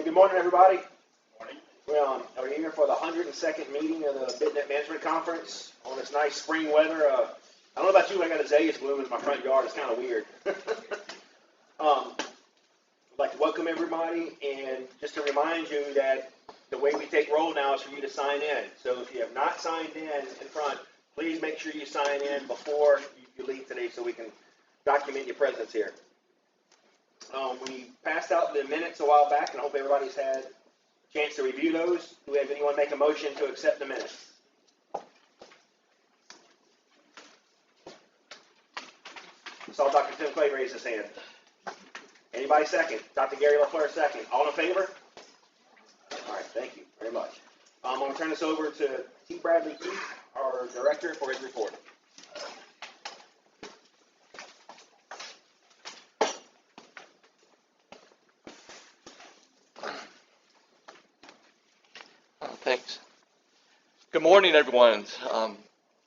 Hey, good morning, everybody. Morning. We're here for the 102nd meeting of the BTNEP Management Conference on this nice spring weather. I don't know about you, but I got azaleas blooming in my front yard. It's kind of weird. I'd like to welcome everybody, and just to remind you that the way we take roll now is for you to sign in. So if you have not signed in front, please make sure you sign in before you leave today so we can document your presence here. We passed out the minutes a while back, and I hope everybody's had a chance to review those. Do we have anyone make a motion to accept the minutes? I saw Dr. Tim Clay raise his hand. Anybody second? Dr. Gary LaFleur second. All in favor? All right, thank you very much. I'm going to turn this over to T. Bradley Keith, our director, for his report. Thanks. Good morning, everyone.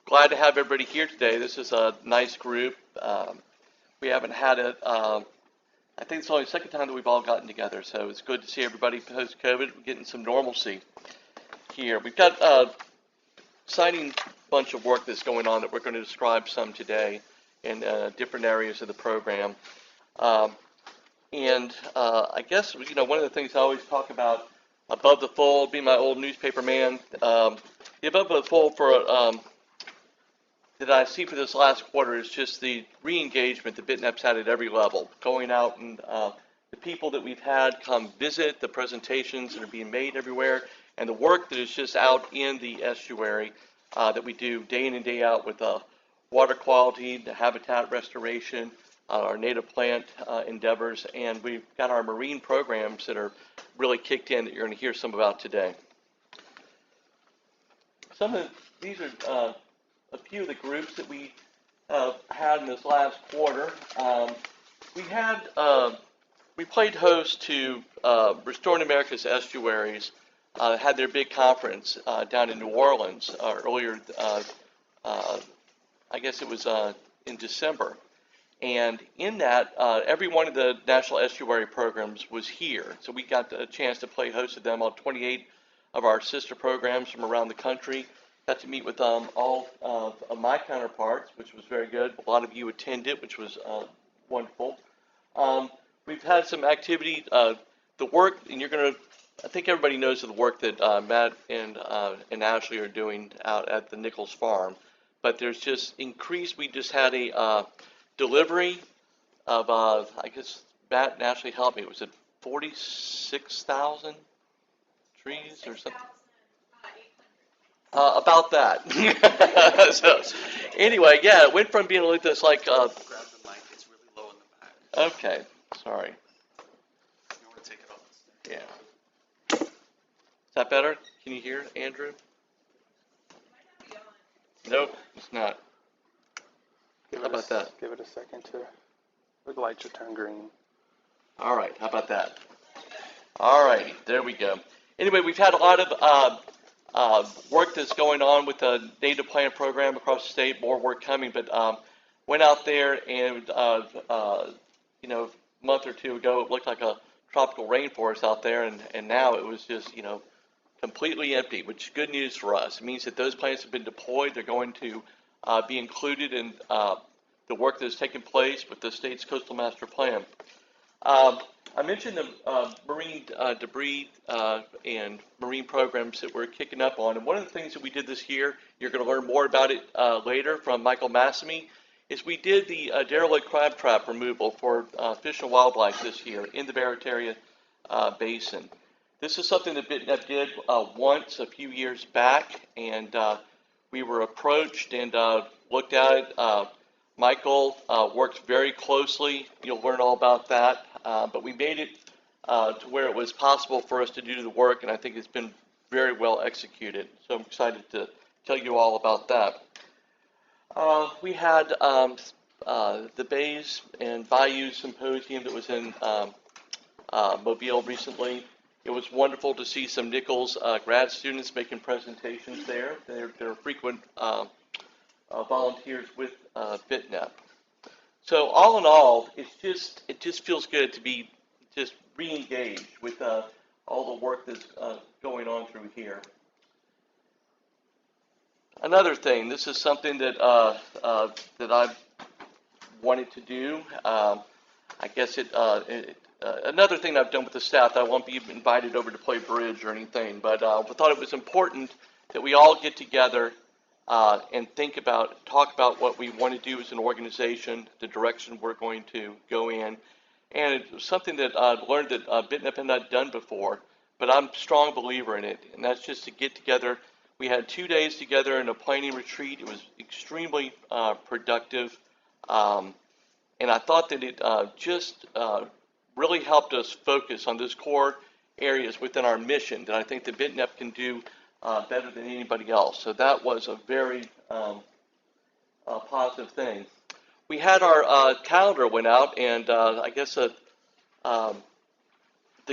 Glad to have everybody here today. This is a nice group. We haven't had it. I think it's only the second time that we've all gotten together, so it's good to see everybody post-COVID. We're getting some normalcy here. We've got a exciting bunch of work that's going on that we're going to describe some today in different areas of the program. I guess, one of the things I always talk about above the fold, being my old newspaper man, the above the fold that I see for this last quarter is just the re-engagement that BTNEP's had at every level, going out and the people that we've had come visit, the presentations that are being made everywhere, and the work that is just out in the estuary that we do day in and day out with water quality, the habitat restoration, our native plant endeavors, and we've got our marine programs that are really kicked in that you're going to hear some about today. These are a few of the groups that we had in this last quarter. We played host to Restoring America's Estuaries, had their big conference down in New Orleans earlier, I guess it was in December. And in that, every one of the National Estuary programs was here. So we got a chance to play host to them on 28 of our sister programs from around the country. Got to meet with all of my counterparts, which was very good. A lot of you attended, which was wonderful. We've had some activity. The work, and I think everybody knows of the work that Matt and Ashley are doing out at the Nichols Farm. But there's just increased. We just had a delivery of, I guess Matt and Ashley helped me. Was it 46,000 trees or something? About that. So, anyway, yeah, it went from being like this, like. Grab the mic. It's really low in the back. Okay, sorry. You want to take it off? Yeah. Is that better? Can you hear, Andrew? Nope, it's not. How about that? Give it a second to, the light should turn green. All right, how about that? All righty, there we go. Anyway, we've had a lot of work that's going on with the native plant program across the state, more work coming, but went out there and, a month or two ago, it looked like a tropical rainforest out there, and now it was just, completely empty, which is good news for us. It means that those plants have been deployed. They're going to be included in the work that has taken place with the state's coastal master plan. I mentioned the marine debris and marine programs that we're kicking up on, and one of the things that we did this year, you're going to learn more about it later from Michael Massamy, is we did the derelict crab trap removal for Fish and Wildlife this year in the Barataria Basin. This is something that BTNEP did once a few years back, and we were approached and looked at it. Michael worked very closely. You'll learn all about that. But we made it to where it was possible for us to do the work, and I think it's been very well executed. So I'm excited to tell you all about that. We had the Bays and Bayou Symposium that was in Mobile recently. It was wonderful to see some Nichols grad students making presentations there. They're frequent volunteers with BTNEP. So all in all, it just feels good to be just re-engaged with all the work that's going on through here. Another thing, this is something that that I've wanted to do. I guess another thing I've done with the staff, I won't be invited over to play bridge or anything, but we thought it was important that we all get together and talk about what we want to do as an organization, the direction we're going to go in. And it was something that I've learned that BTNEP had not done before, but I'm a strong believer in it, and that's just to get together. We had 2 days together in a planning retreat. It was extremely productive, and I thought that it just really helped us focus on those core areas within our mission that I think the BTNEP can do better than anybody else. So that was a very positive thing. We had our calendar went out, and I guess the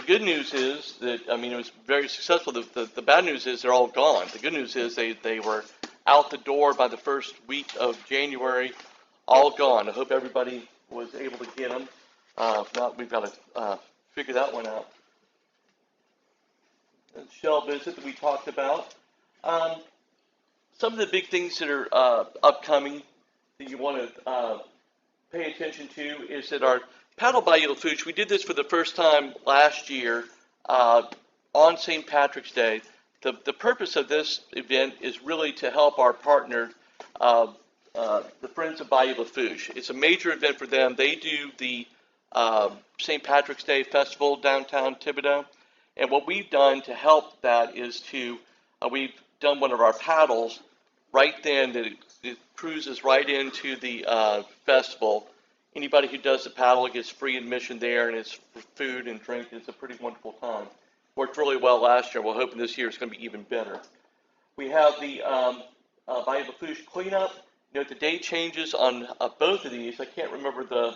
good news is that, I mean, it was very successful. The bad news is they're all gone. The good news is they were out the door by the first week of January, all gone. I hope everybody was able to get them. If not, we've got to figure that one out. The shell visit that we talked about. Some of the big things that are upcoming that you want to pay attention to is that our Paddle by Yellow Foods, we did this for the first time last year on St. Patrick's Day. The purpose of this event is really to help our partner, the Friends of Bayou Lafourche. It's a major event for them. They do the St. Patrick's Day Festival downtown Thibodaux. And what we've done to help that is we've done one of our paddles right then that it cruises right into the festival. Anybody who does the paddle gets free admission there, and it's food and drink. It's a pretty wonderful time. Worked really well last year. We're hoping this year it's going to be even better. We have the Bayou Lafourche cleanup. You know, the date changes on both of these. I can't remember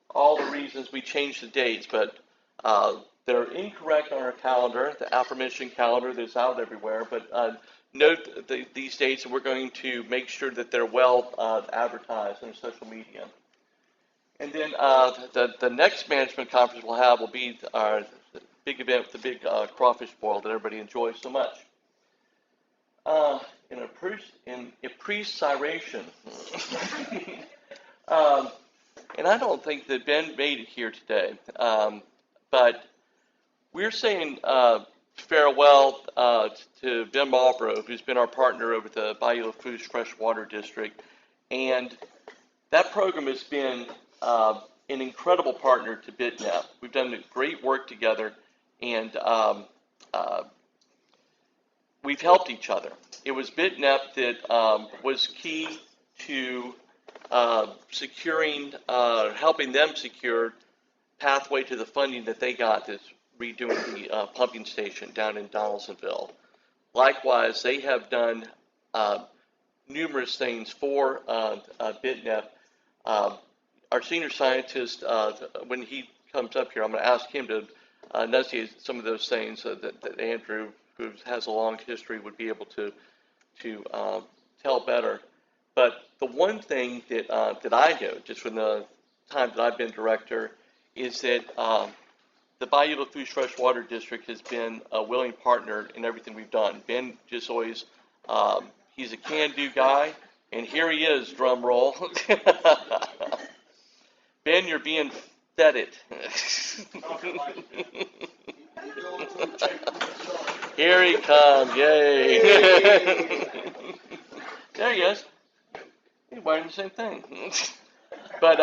all the reasons we changed the dates, but they're incorrect on our calendar, the aforementioned calendar that's out everywhere. But note these dates, and we're going to make sure that they're well advertised on social media. And then the next management conference we'll have will be our big event with the big crawfish boil that everybody enjoys so much. In appreciation. And I don't think that Ben made it here today, but we're saying farewell to Ben Marlborough, who's been our partner over the Bayou Lafourche Freshwater District, and that program has been an incredible partner to BTNEP. We've done great work together, and we've helped each other. It was BTNEP that was key to helping them secure pathway to the funding that they got that's redoing the pumping station down in Donaldsonville. Likewise, they have done numerous things for BTNEP. Our senior scientist, when he comes up here, I'm going to ask him to enunciate some of those things that Andrew, who has a long history, would be able to tell better. But the one thing that I know, just from the time that I've been director, is that the Bayou Lafourche Freshwater District has been a willing partner in everything we've done. Ben just always, he's a can-do guy, and here he is, drum roll. Ben, you're being feted. Here he comes, yay. There he is. He's wearing the same thing. But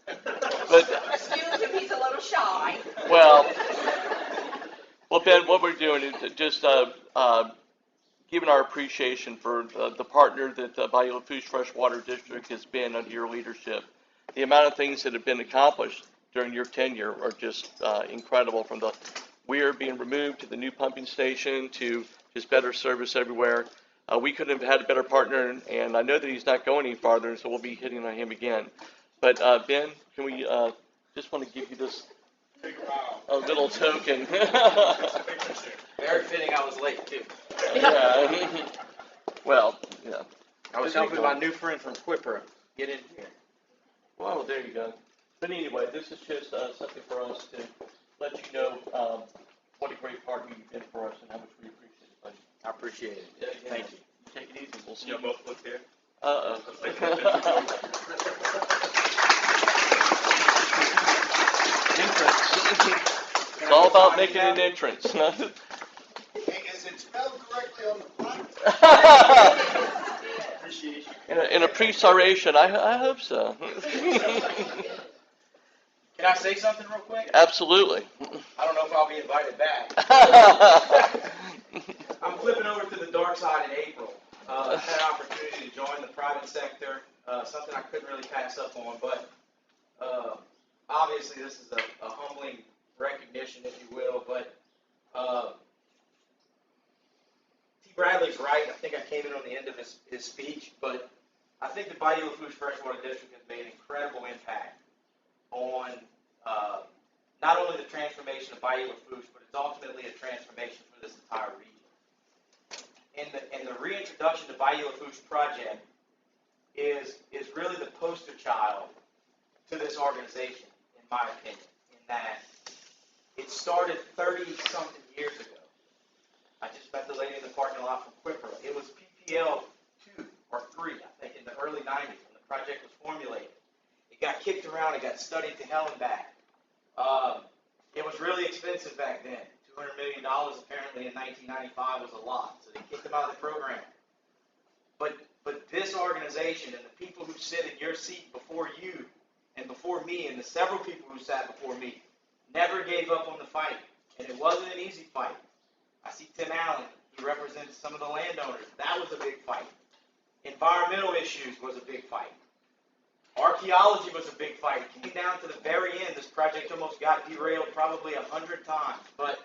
excuse him, he's a little shy. Well, Ben, what we're doing is just giving our appreciation for the partner that the Bayou Lafourche Freshwater District has been under your leadership. The amount of things that have been accomplished during your tenure are just incredible, from the weir being removed to the new pumping station to just better service everywhere. We couldn't have had a better partner, and I know that he's not going any farther, so we'll be hitting on him again. But Ben, can we just want to give you this a little token? Very fitting I was late, too. Yeah. Well, yeah. I was helping my new friend from Quipper get in here. Well, there you go. But anyway, this is just something for us to let you know what a great partner you've been for us and how much we appreciate it, buddy. I appreciate it. Yeah, Thank you. Take it easy. We'll see You you. both look there. Uh-oh. Entrance. It's all about making an entrance. Hey, is it spelled correctly on the plaque? Appreciate you. In a pre-saration, I hope so. Can I say something real quick? Absolutely. I don't know if I'll be invited back. I'm flipping over to the dark side in April. I had an opportunity to join the private sector, something I couldn't really pass up on, but obviously this is a humbling recognition, if you will, but T. Bradley's right. I think I came in on the end of his speech, but I think the Bayou Lafourche Freshwater District has made an incredible impact on not only the transformation of Bayou Lafourche, but it's ultimately a transformation for this entire region. And the reintroduction to Bayou Lafourche project is really the poster child to this organization, in my opinion, in that it started 30-something years ago. I just met the lady in the parking lot from Quipper. It was PPL 2 or 3, I think, in the early 90s when the project was formulated. It got kicked around. It got studied to hell and back. It was really expensive back then. $200 million apparently in 1995 was a lot, so they kicked them out of the program. But this organization and the people who sit in your seat before you and before me and the several people who sat before me never gave up on the fight. And it wasn't an easy fight. I see Tim Allen. He represents some of the landowners. That was a big fight. Environmental issues was a big fight. Archaeology was a big fight. It came down to the very end. This project almost got derailed probably 100 times. But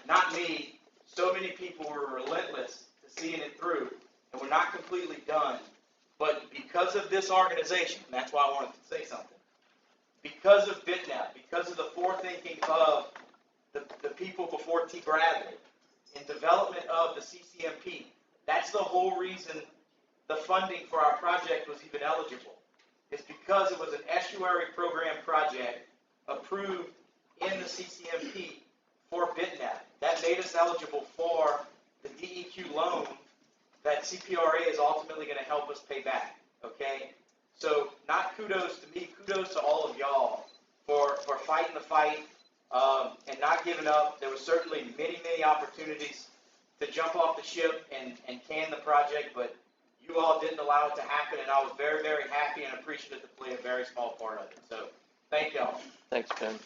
not me. So many people were relentless to seeing it through. And we're not completely done. But because of this organization, and that's why I wanted to say something, because of BTNEP, because of the forethinking of the people before T. Bradley, in development of the CCMP, that's the whole reason the funding for our project was even eligible. It's because it was an estuary program project approved in the CCMP for BTNEP. That made us eligible for the DEQ loan that CPRA is ultimately going to help us pay back, okay? So not kudos to me, kudos to all of y'all for fighting the fight and not giving up. There were certainly many, many opportunities to jump off the ship and can the project, but you all didn't allow it to happen, and I was very, very happy and appreciative to play a very small part of it. So thank y'all. Thanks, Ben.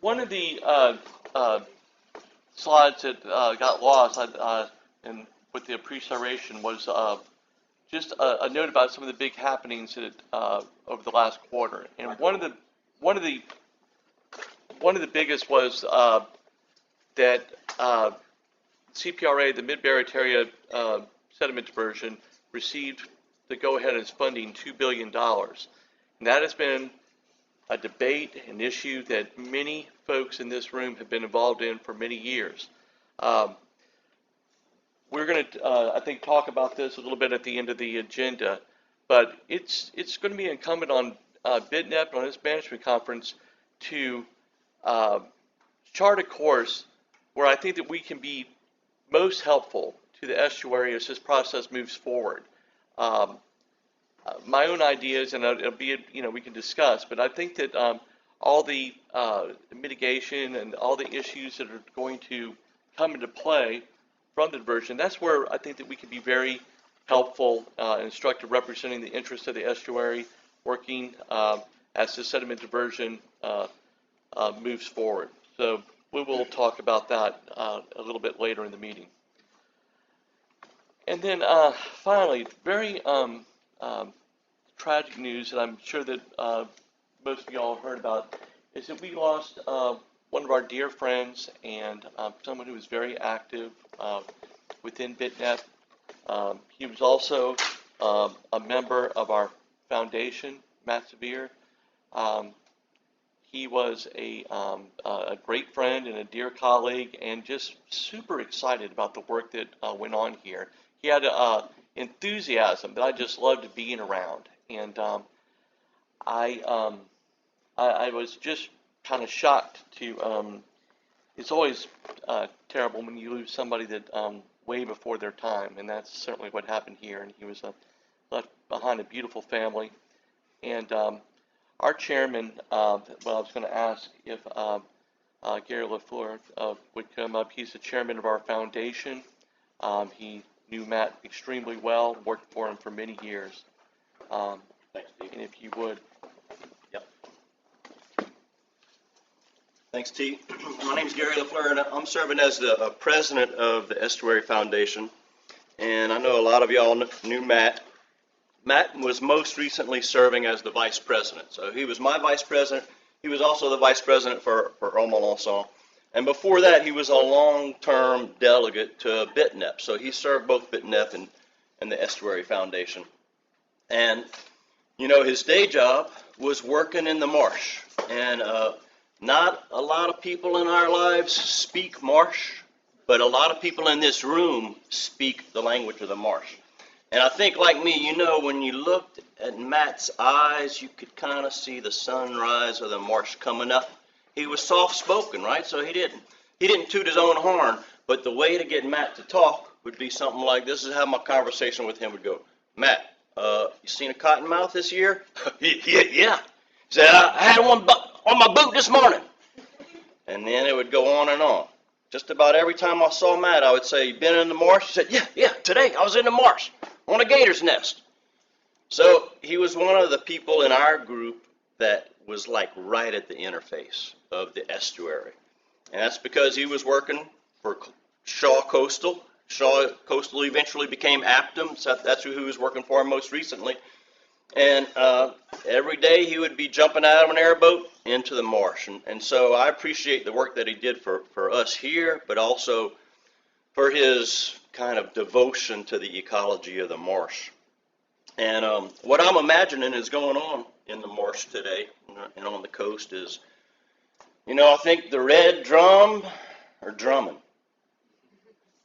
One of the slides that got lost and with the appreciation was just a note about some of the big happenings that over the last quarter. And one of the biggest was that CPRA, the Mid-Barataria Sediment Diversion, received the go-ahead as funding $2 billion. And that has been a debate, an issue that many folks in this room have been involved in for many years. We're going to, I think, talk about this a little bit at the end of the agenda, but it's going to be incumbent on BTNEP, on this management conference, to chart a course where I think that we can be most helpful to the estuary as this process moves forward. My own ideas, and it'll be, we can discuss, but I think that all the mitigation and all the issues that are going to come into play from the diversion, that's where I think that we can be very helpful and instructive, representing the interests of the estuary, working as the sediment diversion moves forward. So we will talk about that a little bit later in the meeting. And then finally, very tragic news that I'm sure that most of y'all heard about is that we lost one of our dear friends and someone who was very active within BTNEP. He was also a member of our foundation, Matt Severe. He was a great friend and a dear colleague, and just super excited about the work that went on here. He had enthusiasm that I just loved being around, and I I was just kind of shocked to, it's always terrible when you lose somebody that way before their time, and that's certainly what happened here. And he was left behind a beautiful family. And our chairman, well, I was going to ask if Gary LaFleur would come up. He's the chairman of our foundation. He knew Matt extremely well, worked for him for many years. Thanks, Steve. And if you would. Thanks, T. My name is Gary LaFleur, and I'm serving as the president of the Estuary Foundation. And I know a lot of y'all knew Matt. Matt was most recently serving as the vice president. So he was my vice president. He was also the vice president for Omalançon. And before that, he was a long-term delegate to BTNEP. So he served both BTNEP and the Estuary Foundation. And, you know, his day job was working in the marsh. And not a lot of people in our lives speak marsh, but a lot of people in this room speak the language of the marsh. And I think, like me, you know, when you looked at Matt's eyes, you could kind of see the sunrise of the marsh coming up. He was soft-spoken, right? So he didn't toot his own horn, but the way to get Matt to talk would be something like this. Is how my conversation with him would go. Matt, you seen a cottonmouth this year? Yeah. He said, I had one on my boot this morning. And then it would go on and on. Just about every time I saw Matt, I would say, you been in the marsh? He said, yeah, today I was in the marsh on a gator's nest. So he was one of the people in our group that was like right at the interface of the estuary. And that's because he was working for Shaw Coastal. Shaw Coastal eventually became Aptum, so that's who he was working for most recently. And every day he would be jumping out of an airboat into the marsh. And so I appreciate the work that he did for us here, but also for his kind of devotion to the ecology of the marsh. And what I'm imagining is going on in the marsh today and on the coast is, you know, I think the red drum are drumming,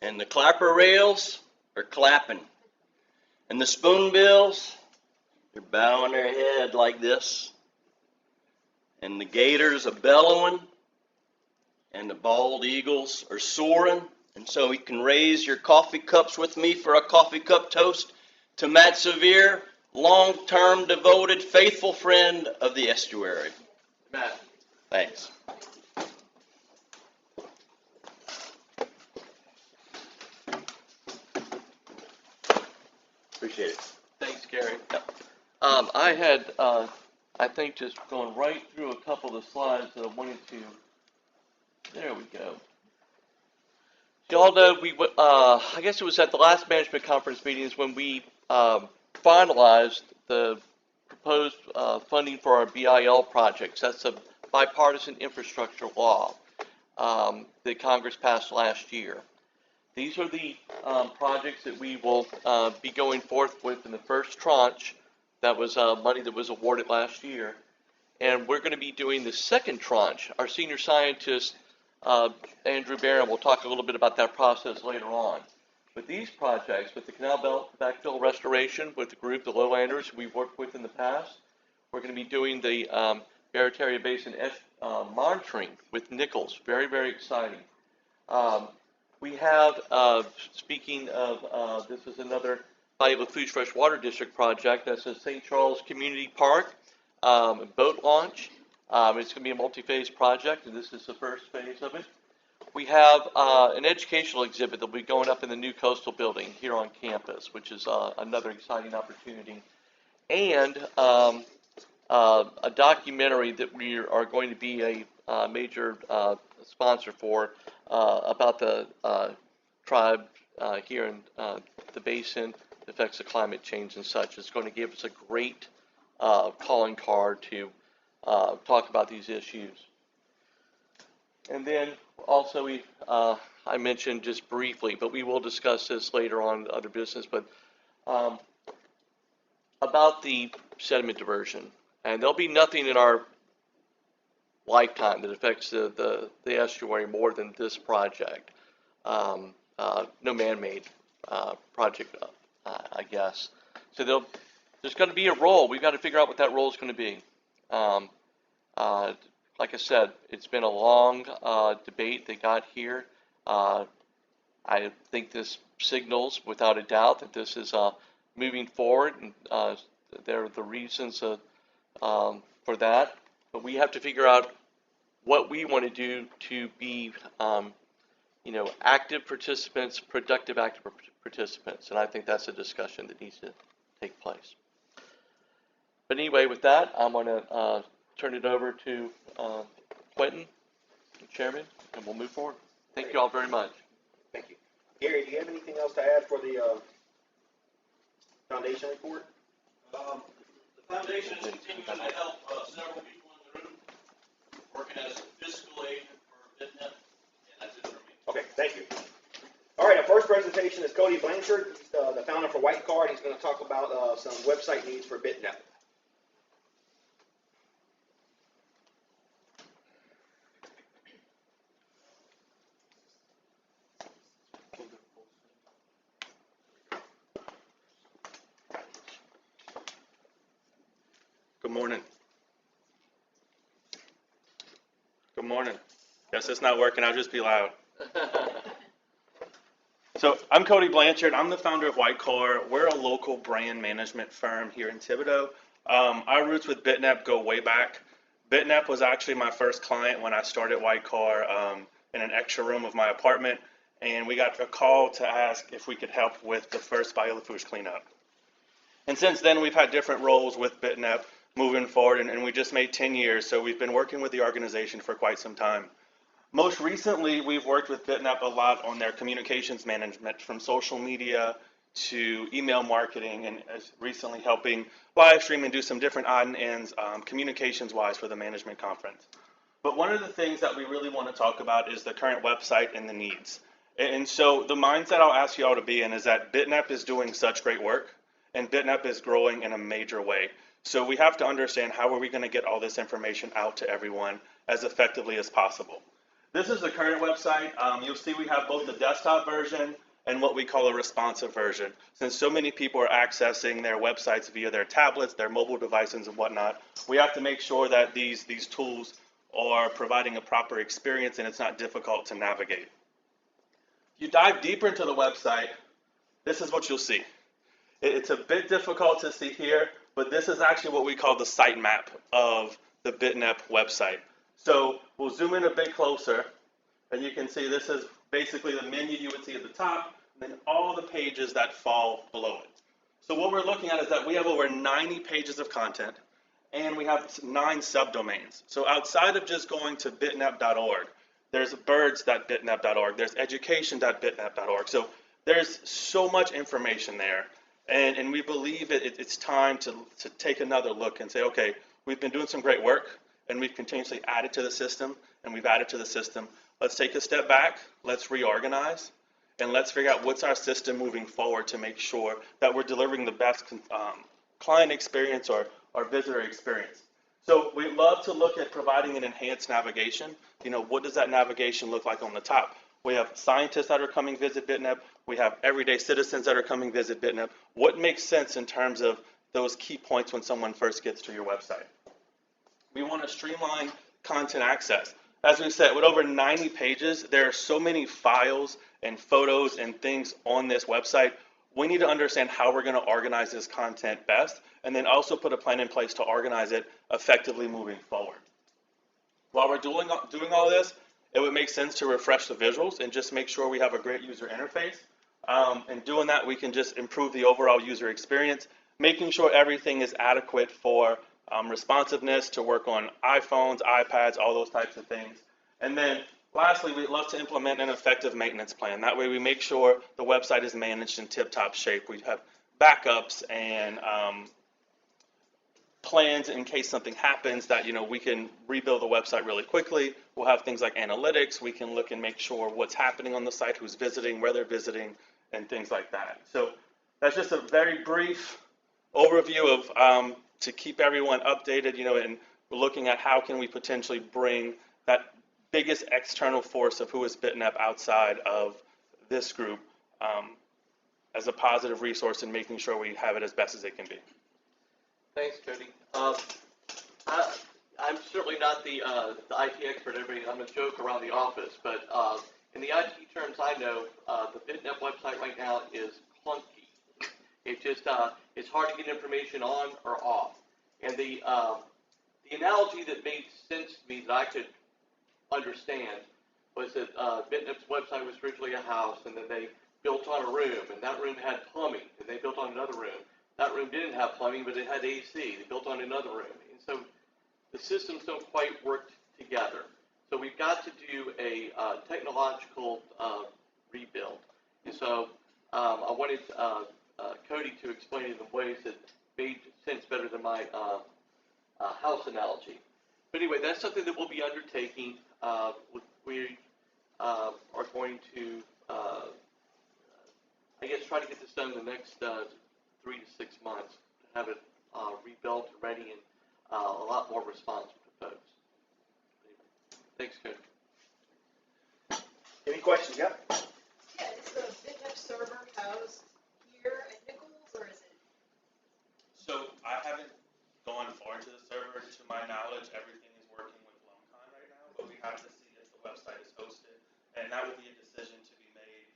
and the clapper rails are clapping, and the spoonbills, they're bowing their head like this, and the gators are bellowing, and the bald eagles are soaring. And so you can raise your coffee cups with me for a coffee cup toast to Matt Sevier, long-term, devoted, faithful friend of the estuary. Matt, thanks. Appreciate it. Thanks, Gary. I had, I think, just going right through a couple of the slides that I wanted to. There we go. Y'all know I guess it was at the last management conference meetings when we finalized the proposed funding for our BIL projects. That's a bipartisan infrastructure law that Congress passed last year. These are the projects that we will be going forth with in the first tranche. That was money that was awarded last year. And we're going to be doing the second tranche. Our senior scientist, Andrew Barron, will talk a little bit about that process later on. But these projects, with the canal belt backfill restoration with the group, the Lowlanders, we've worked with in the past, we're going to be doing the Barataria Basin monitoring with Nichols. Very, very exciting. We have, speaking of, this is another Bayou Lafourche Freshwater District project. That's a St. Charles Community Park boat launch. It's going to be a multi-phase project, and this is the first phase of it. We have an educational exhibit that will be going up in the new coastal building here on campus, which is another exciting opportunity. And a documentary that we are going to be a major sponsor for about the tribe here in the basin, the effects of climate change and such. It's going to give us a great calling card to talk about these issues. And then also I mentioned just briefly, but we will discuss this later on in other business, but about the sediment diversion. And there'll be nothing in our lifetime that affects the estuary more than this project. No man-made project, I guess. So there's going to be a role. We've got to figure out what that role is going to be. like I said, it's been a long debate that got here. I think this signals, without a doubt, that this is moving forward, and there are the reasons for that. But we have to figure out what we want to do to be, active participants, productive active participants, and I think that's a discussion that needs to take place. But anyway, with that, I'm going to turn it over to Quentin, the chairman, and we'll move forward. Thank you all very much. Thank you. Gary, do you have anything else to add for the foundation report? The foundation is continuing to help several people in the room, working as a fiscal agent for BTNEP, and that's it for me. Okay, thank you. All right, our first presentation is Cody Blanchard. He's the founder for White Card. He's going to talk about some website needs for BTNEP. Good morning. Good morning. Guess it's not working. I'll just be loud. So I'm Cody Blanchard. I'm the founder of White Car. We're a local brand management firm here in Thibodaux. Our roots with BTNEP go way back. BTNEP was actually my first client when I started White Car in an extra room of my apartment, and we got a call to ask if we could help with the first Bayou-Lafourche cleanup. And since then, we've had different roles with BTNEP moving forward, and we just made 10 years, so we've been working with the organization for quite some time. Most recently, we've worked with BTNEP a lot on their communications management, from social media to email marketing, and as recently helping live stream and do some different odd and ends communications-wise for the management conference. But one of the things that we really want to talk about is the current website and the needs. And so the mindset I'll ask you all to be in is that BTNEP is doing such great work, and BTNEP is growing in a major way. So we have to understand, how are we going to get all this information out to everyone as effectively as possible. This is the current website. You'll see we have both the desktop version and what we call a responsive version. Since so many people are accessing their websites via their tablets, their mobile devices and whatnot, we have to make sure that these tools are providing a proper experience and it's not difficult to navigate. If you dive deeper into the website, this is what you'll see. It's a bit difficult to see here, but this is actually what we call the site map of the BTNEP website. So we'll zoom in a bit closer, and you can see this is basically the menu you would see at the top, and then all the pages that fall below it. So what we're looking at is that we have over 90 pages of content, and we have 9 subdomains. So outside of just going to bitnep.org, there's birds.bitnep.org, there's education.bitnep.org. So there's so much information there. And we believe it's time to take another look and say, okay, we've been doing some great work, and we've continuously added to the system, and we've added to the system. Let's take a step back, let's reorganize, and let's figure out what's our system moving forward to make sure that we're delivering the best client experience or visitor experience. So we love to look at providing an enhanced navigation. What does that navigation look like on the top? We have scientists that are coming visit BTNEP. We have everyday citizens that are coming visit BTNEP. What makes sense in terms of those key points when someone first gets to your website? We want to streamline content access. As we said, with over 90 pages, there are so many files and photos and things on this website. We need to understand how we're going to organize this content best, and then also put a plan in place to organize it effectively moving forward. While we're doing all this, it would make sense to refresh the visuals and just make sure we have a great user interface. And doing that, we can just improve the overall user experience, making sure everything is adequate for responsiveness to work on iPhones, iPads, all those types of things. And then lastly, we'd love to implement an effective maintenance plan. That way we make sure the website is managed in tip-top shape. We have backups and plans in case something happens that, we can rebuild the website really quickly. We'll have things like analytics. We can look and make sure what's happening on the site, who's visiting, where they're visiting, and things like that. So that's just a very brief overview of to keep everyone updated, and we're looking at how can we potentially bring that biggest external force of who is BTNEP outside of this group as a positive resource and making sure we have it as best as it can be. Thanks, Cody. I'm certainly not the IT expert. I'm a joke around the office, but in the IT terms I know, the BitNEP website right now is clunky. It just it's hard to get information on or off. And the analogy that made sense to me that I could understand was that BitNEP's website was originally a house, and then they built on a room, and that room had plumbing, and they built on another room. That room didn't have plumbing, but it had AC. They built on another room. And so the systems don't quite work together. So we've got to do a technological rebuild. And so I wanted Cody to explain it in ways that made sense better than my house analogy. But anyway, that's something that we'll be undertaking. We are going to, I guess, try to get this done in the next 3 to 6 months, to have it rebuilt and ready and a lot more responsive to folks. Thanks, Cody. Any questions? Yep. Yeah, is the BitNEP server housed here at Nichols, or is it? So I haven't gone far into the server. To my knowledge, everything is working with LumCon right now, but we have to see if the website is hosted, and that will be a decision to be made.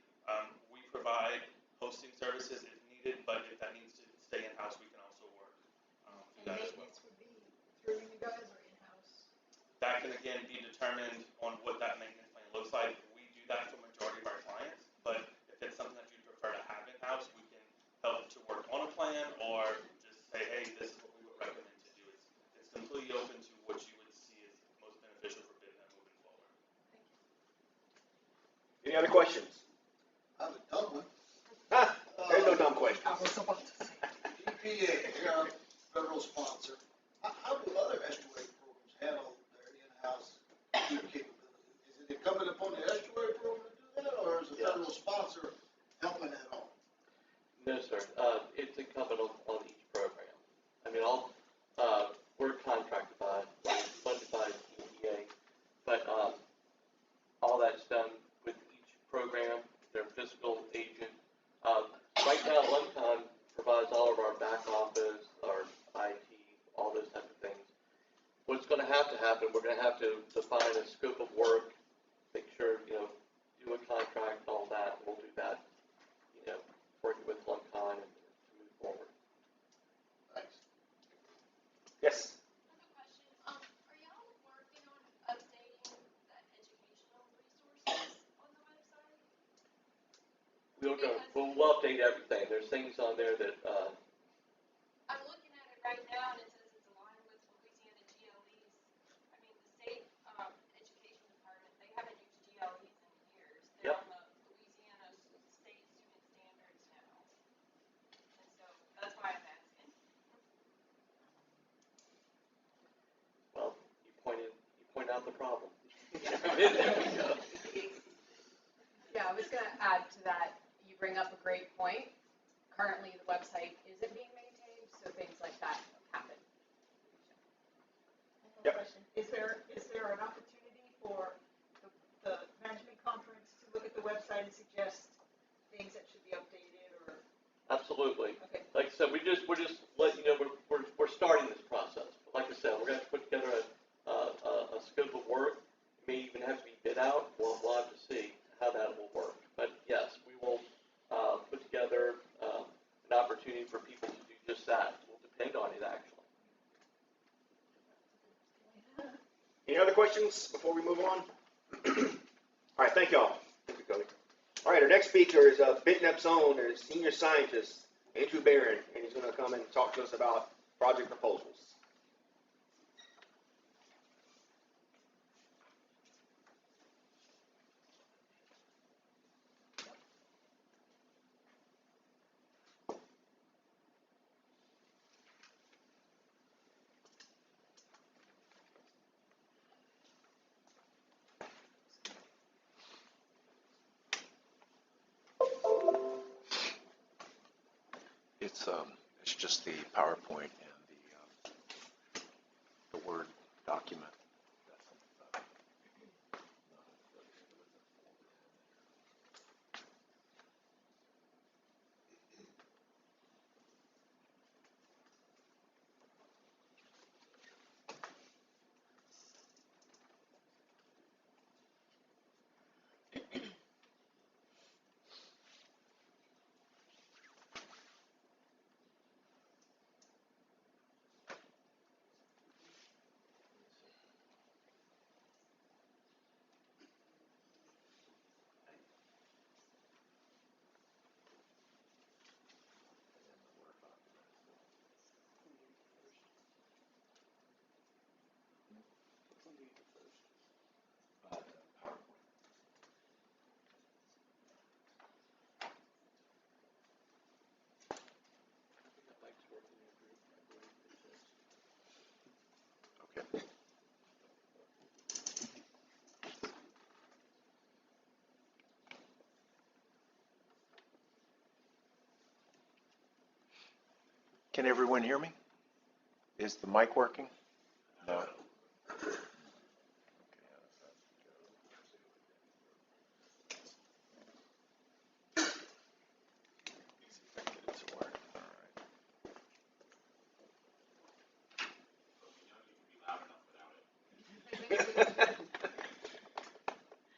We provide hosting services if needed, but if that needs to stay in-house, we can also work through that as well. Maintenance would be through you guys or in-house? That can again be determined on what that maintenance plan looks like. We do that for majority of our clients, but if it's something that you'd prefer to have in-house, we can help to work on a plan or just say, hey, this is what we would recommend to do. It's completely open to what you would see as most beneficial for BitNEP moving forward. Any other questions? I have a dumb one. There's no dumb questions. EPA, here, federal sponsor. How do other estuary programs handle their in-house capability? Is it incumbent upon the estuary program to do that, or is the federal sponsor helping at all? No, sir. It's incumbent on each program. I mean, we're contracted by, funded by EPA, but all that's done with each program, their fiscal agent. Right now, LumCon provides all of our back office, our IT, all those type of things. What's going to happen, we're going to have to define a scope of work, make sure, do a contract, all that. We'll do that, working with LumCon and to move forward. Thanks. Yes. I have a question. Are y'all working on updating the educational resources on the website? We'll update everything. There's things on there that, I'm looking at it right now and it says it's aligned with Louisiana GLEs. I mean, the state education department, they haven't used GLEs in years. They're Yep. on the Louisiana state student standards now. And so that's why I'm asking. well, you point out the problem. There we go. Yeah, I was going to add to that. You bring up a great point. Currently, the website isn't being maintained, so things like that happen. Yep. Question. Is there an opportunity for the management conference to look at the website and suggest things that should be updated or? Absolutely. Okay. Like I said, we're just letting you know we're starting this process. But like I said, we're going to put together a scope of work. It may even have to be bid out. We'll have to see how that will work. But yes, we will put together an opportunity for people to do just that. We'll depend on it actually. Any other questions before we move on? All right, thank y'all. Thank you, Cody. All right, our next speaker is BitNEP's own senior scientist, Andrew Barron, and he's going to come and talk to us about project proposals. It's just the PowerPoint and the Word document. Can everyone hear me? Is the mic working? No.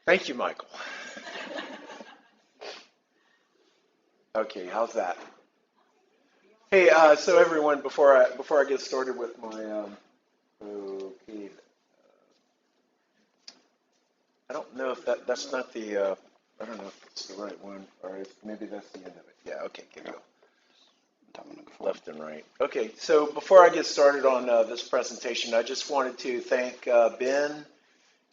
Thank you, Michael. Okay, how's that? Hey, so everyone, before I get started with my okay, I don't know if that's not the I don't know if it's the right one or if maybe that's the end of it. Yeah, okay, here we go. Left and right. Okay, so before I get started on this presentation, I just wanted to thank Ben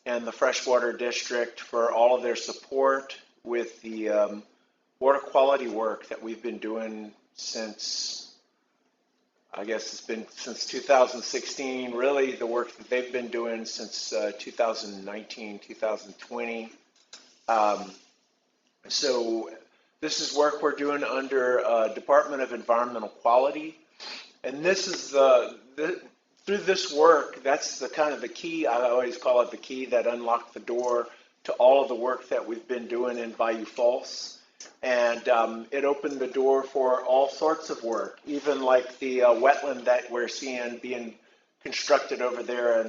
and the Freshwater District for all of their support with the water quality work that we've been doing since, I guess it's been since 2016, really the work that they've been doing since 2019, 2020. So this is work we're doing under Department of Environmental Quality. And this is through this work, that's the kind of the key, I always call it the key that unlocked the door to all of the work that we've been doing in Bayou Falls. And it opened the door for all sorts of work, even like the wetland that we're seeing being constructed over there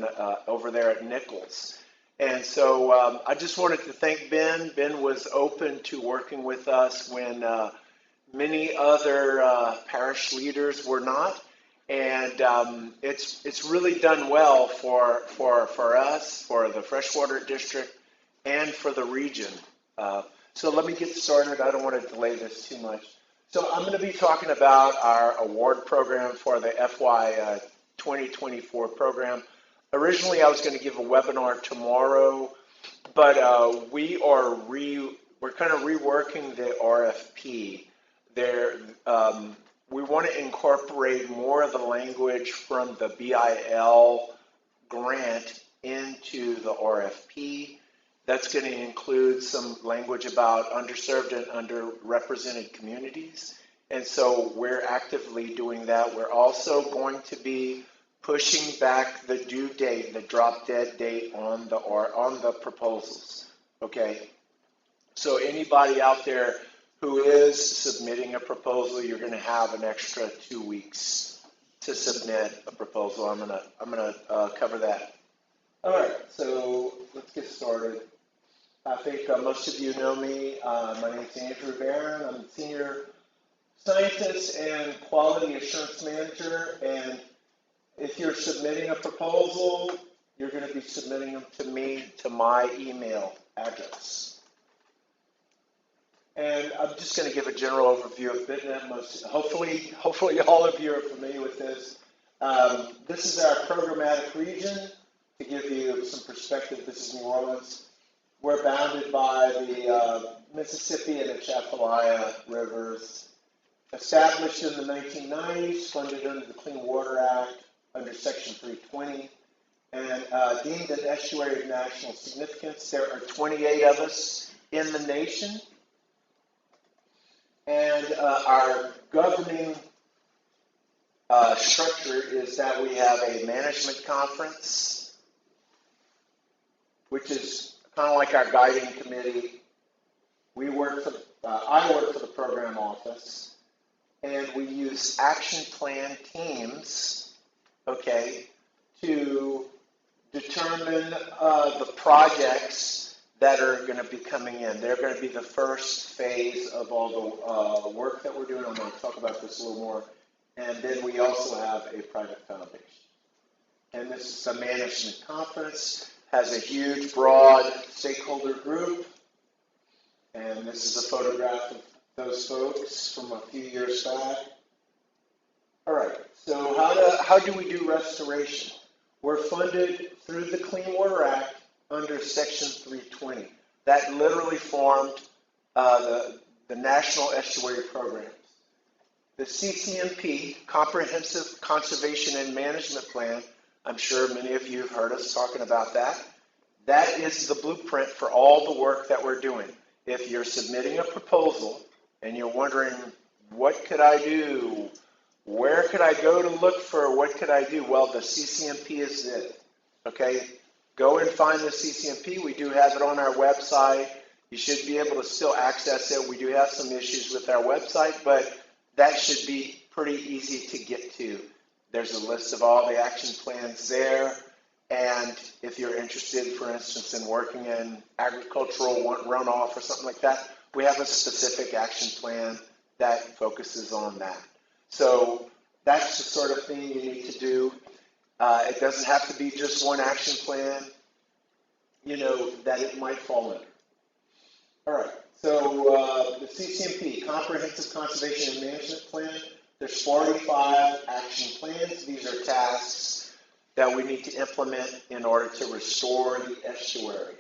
at Nichols. And so I just wanted to thank Ben. Ben was open to working with us when many other parish leaders were not. And it's really done well for us, for the Freshwater District, and for the region. So let me get started. I don't want to delay this too much. So I'm going to be talking about our award program for the FY 2024 program. Originally, I was going to give a webinar tomorrow, but we're kind of reworking the RFP. We want to incorporate more of the language from the BIL grant into the RFP. That's going to include some language about underserved and underrepresented communities. And so we're actively doing that. We're also going to be pushing back the due date, the drop dead date on the proposals. Okay. So anybody out there who is submitting a proposal, you're going to have an extra 2 weeks to submit a proposal. I'm gonna cover that. All right. So let's get started. I think most of you know me. My name is Andrew Barron. I'm the Senior Scientist and Quality Assurance Manager. And if you're submitting a proposal, you're going to be submitting them to me, to my email address. And I'm just going to give a general overview of BTNEP. Hopefully all of you are familiar with this. This is our programmatic region. To give you some perspective, this is New Orleans. We're bounded by the Mississippi and Atchafalaya rivers. Established in the 1990s, funded under the Clean Water Act under Section 320, and deemed an estuary of national significance. There are 28 of us in the nation. And our governing structure is that we have a management conference, which is kind of like our guiding committee. I work for the program office, and we use action plan teams, okay, to determine the projects that are going to be coming in. They're going to be the first phase of all the work that we're doing. I'm going to talk about this a little more. And then we also have a private foundation. And this is a management conference. Has a huge, broad stakeholder group. And this is a photograph of those folks from a few years back. All right, so how do we do restoration? We're funded through the Clean Water Act under Section 320. That literally formed the National Estuary Programs. The CCMP, Comprehensive Conservation and Management Plan, I'm sure many of you have heard us talking about that. That is the blueprint for all the work that we're doing. If you're submitting a proposal and you're wondering, what could I do? Where could I go to look for, what could I do? Well, the CCMP is it, okay? Go and find the CCMP. We do have it on our website. You should be able to still access it. We do have some issues with our website, but that should be pretty easy to get to. There's a list of all the action plans there. And if you're interested, for instance, in working in agricultural runoff or something like that, we have a specific action plan that focuses on that. So that's the sort of thing you need to do. It doesn't have to be just one action plan, that it might fall under. All right, so the CCMP, Comprehensive Conservation and Management Plan, there's 45 action plans. These are tasks that we need to implement in order to restore the estuary.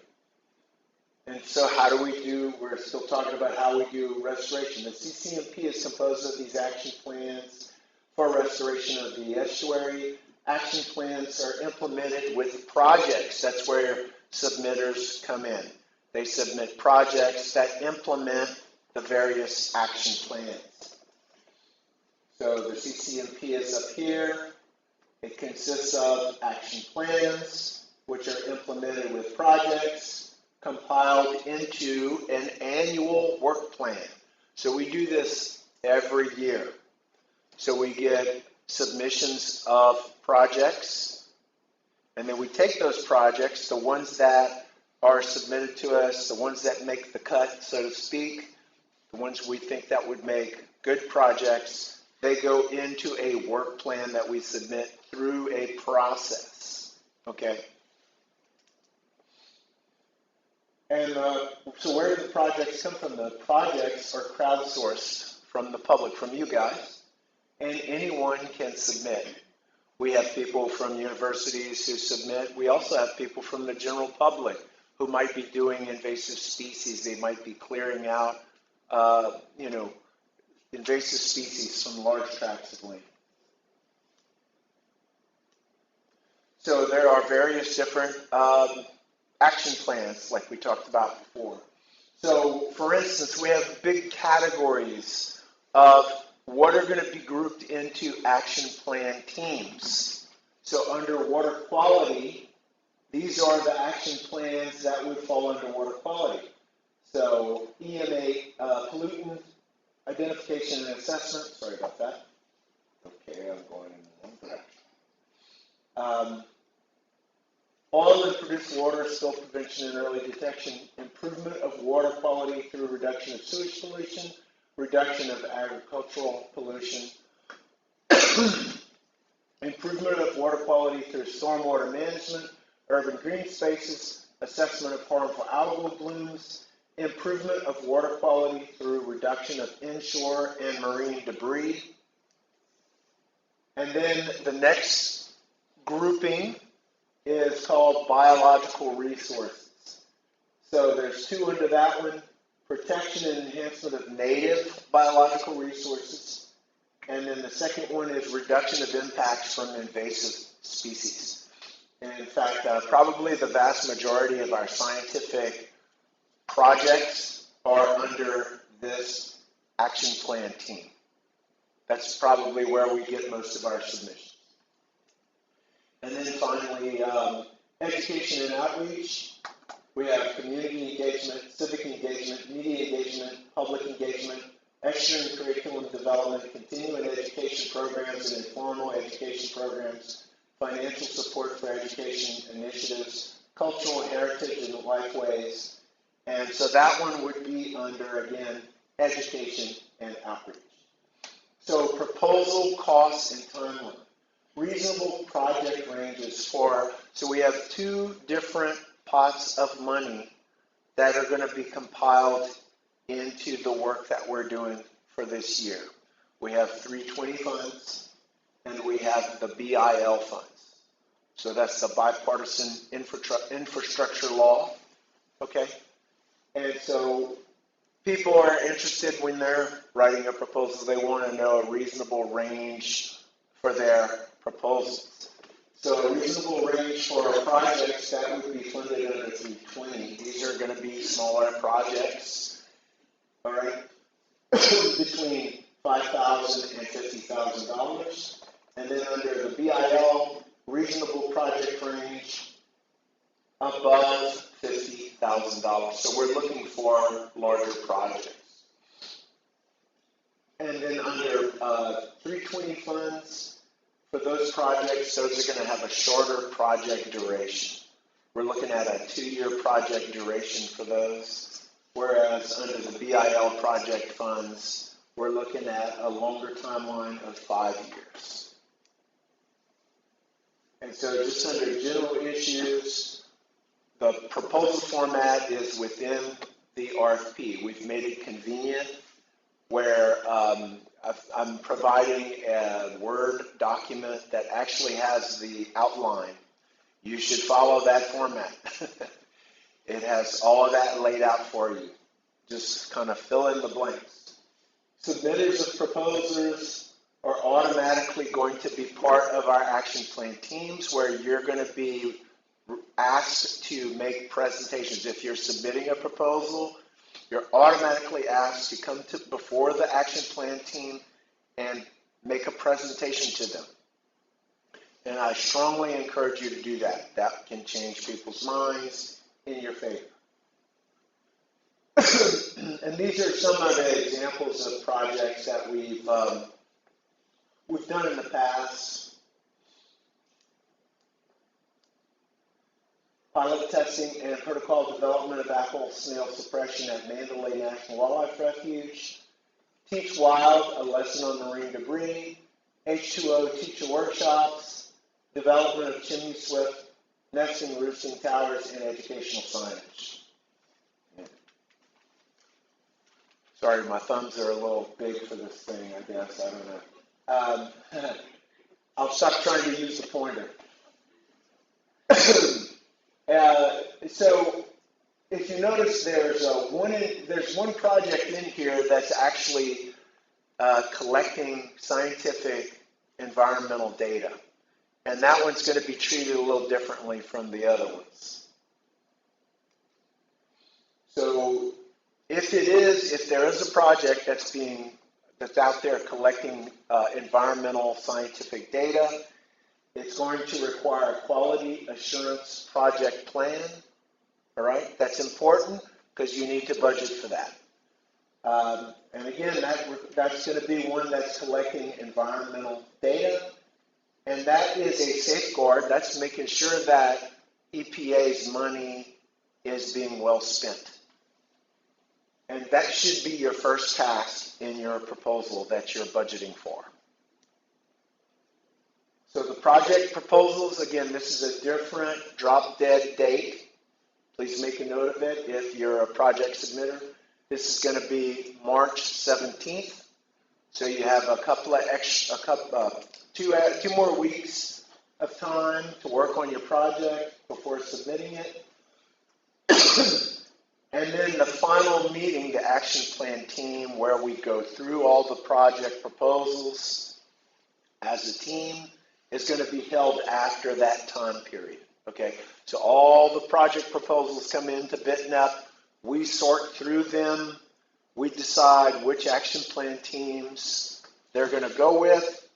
And so how do we do, we're still talking about how we do restoration. The CCMP is composed of these action plans for restoration of the estuary. Action plans are implemented with projects. That's where submitters come in. They submit projects that implement the various action plans. So the CCMP is up here. It consists of action plans, which are implemented with projects, compiled into an annual work plan. So we do this every year. So we get submissions of projects, and then we take those projects, the ones that are submitted to us, the ones that make the cut, so to speak, the ones we think that would make good projects, they go into a work plan that we submit through a process, okay? And so where do the projects come from? The projects are crowdsourced from the public, from you guys, and anyone can submit. We have people from universities who submit. We also have people from the general public who might be doing invasive species. They might be clearing out, invasive species from large tracts of land. So there are various different action plans like we talked about before. So for instance, we have big categories of what are going to be grouped into action plan teams. So under water quality, these are the action plans that would fall under water quality. So EMA, pollutant identification and assessment, sorry about that. Okay, I'm going in the wrong direction. Oil and produced water spill prevention and early detection, improvement of water quality through reduction of sewage pollution, reduction of agricultural pollution, improvement of water quality through stormwater management, urban green spaces, assessment of harmful algal blooms, improvement of water quality through reduction of inshore and marine debris. And then the next grouping is called biological resources. So there's two under that one: protection and enhancement of native biological resources. And then the second one is reduction of impacts from invasive species. And in fact, probably the vast majority of our scientific projects are under this action plan team. That's probably where we get most of our submissions. And then finally, education and outreach. We have community engagement, civic engagement, media engagement, public engagement, extracurriculum development, continuing education programs and informal education programs, financial support for education initiatives, cultural heritage and lifeways. And so that one would be under, again, education and outreach. So proposal, costs, and timeline. Reasonable project ranges for, so we have two different pots of money that are going to be compiled into the work that we're doing for this year. We have 320 funds and we have the BIL funds. So that's the bipartisan infrastructure law, okay? And so people are interested when they're writing a proposal, they want to know a reasonable range for their proposals. So a reasonable range for projects that would be funded under 320. These are going to be smaller projects, all right, between $5,000 and $50,000. And then under the BIL, reasonable project range above $50,000. So we're looking for larger projects. And then under 320 funds, for those projects, those are going to have a shorter project duration. We're looking at a 2-year project duration for those, whereas under the BIL project funds, we're looking at a longer timeline of 5 years. And so just under general issues, the proposal format is within the RFP. We've made it convenient where I'm providing a Word document that actually has the outline. You should follow that format. It has all of that laid out for you. Just kind of fill in the blanks. Submitters of proposals are automatically going to be part of our action plan teams where you're going to be asked to make presentations. If you're submitting a proposal, you're automatically asked to come to before the action plan team and make a presentation to them. And I strongly encourage you to do that. That can change people's minds in your favor. And these are some of the examples of projects that we've done in the past. Pilot testing and protocol development of apple snail suppression at Mandalay National Wildlife Refuge. Teach Wild, a lesson on marine debris. H2O teacher workshops. Development of chimney swift, nesting, roosting towers, and educational signage. Sorry, my thumbs are a little big for this thing, I guess. I don't know. I'll stop trying to use the pointer. So if you notice, there's one project in here that's actually collecting scientific environmental data. And that one's going to be treated a little differently from the other ones. So if there is a project that's out there collecting environmental scientific data, it's going to require a quality assurance project plan. All right, that's important because you need to budget for that. And again, that's going to be one that's collecting environmental data. And that is a safeguard. That's making sure that EPA's money is being well spent. And that should be your first task in your proposal that you're budgeting for. So the project proposals, again, this is a different drop-dead date. Please make a note of it if you're a project submitter. This is going to be March 17th. So you have two more weeks of time to work on your project before submitting it. And then the final meeting, the action plan team, where we go through all the project proposals as a team, is going to be held after that time period. Okay, so all the project proposals come into BTNEP. We sort through them. We decide which action plan teams they're going to go with,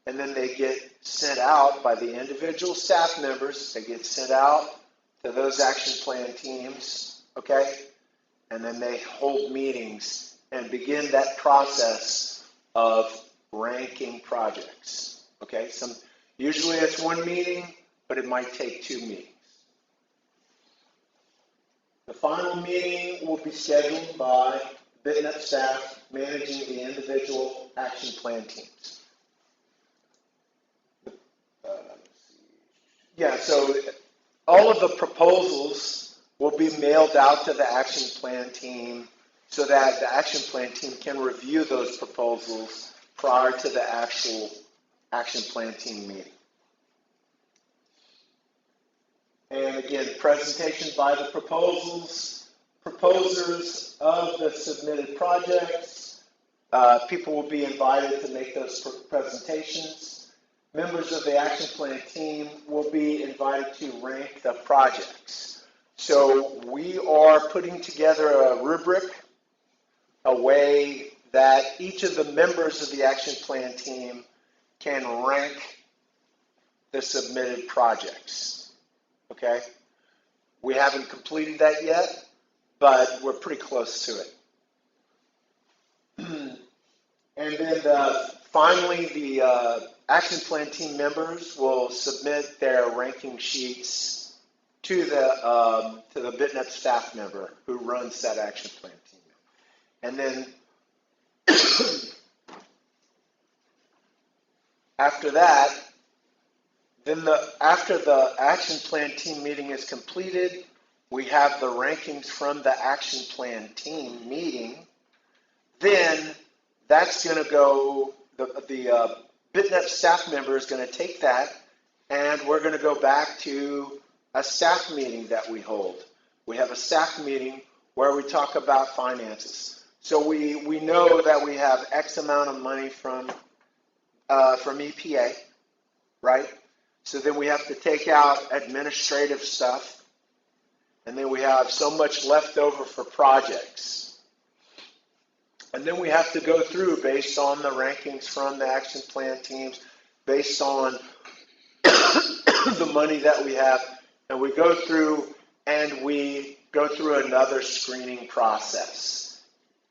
and then they get sent out by the individual staff members. They get sent out to those action plan teams, okay? And then they hold meetings and begin that process of ranking projects, okay? Usually it's one meeting, but it might take 2 meetings. The final meeting will be scheduled by BTNEP staff managing the individual action plan teams. So all of the proposals will be mailed out to the action plan team so that the action plan team can review those proposals prior to the actual action plan team meeting. And again, presentation by the proposers of the submitted projects. People will be invited to make those presentations. Members of the action plan team will be invited to rank the projects. So we are putting together a rubric, a way that each of the members of the action plan team can rank the submitted projects. Okay? We haven't completed that yet, but we're pretty close to it. And then finally, the action plan team members will submit their ranking sheets to the BTNEP staff member who runs that action plan team. And then after that, after the action plan team meeting is completed, we have the rankings from the action plan team meeting. Then that's going to go, the BTNEP staff member is going to take that, and we're going to go back to a staff meeting that we hold. We have a staff meeting where we talk about finances. So we know that we have X amount of money from EPA, right? So then we have to take out administrative stuff, and then we have so much left over for projects. And then we have to go through based on the rankings from the action plan teams, based on the money that we have, and we go through another screening process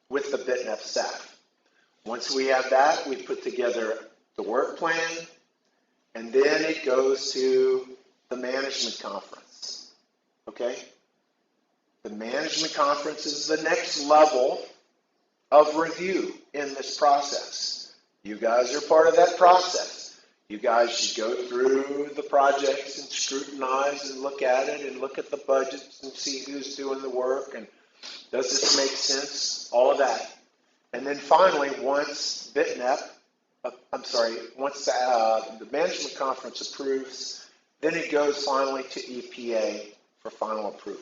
with the BTNEP staff. Once we have that, we put together the work plan, and then it goes to the management conference. Okay? The management conference is the next level of review in this process. You guys are part of that process. You guys should go through the projects and scrutinize and look at it and look at the budgets and see who's doing the work and does this make sense, all of that. And then finally, once the management conference approves, then it goes finally to EPA for final approval.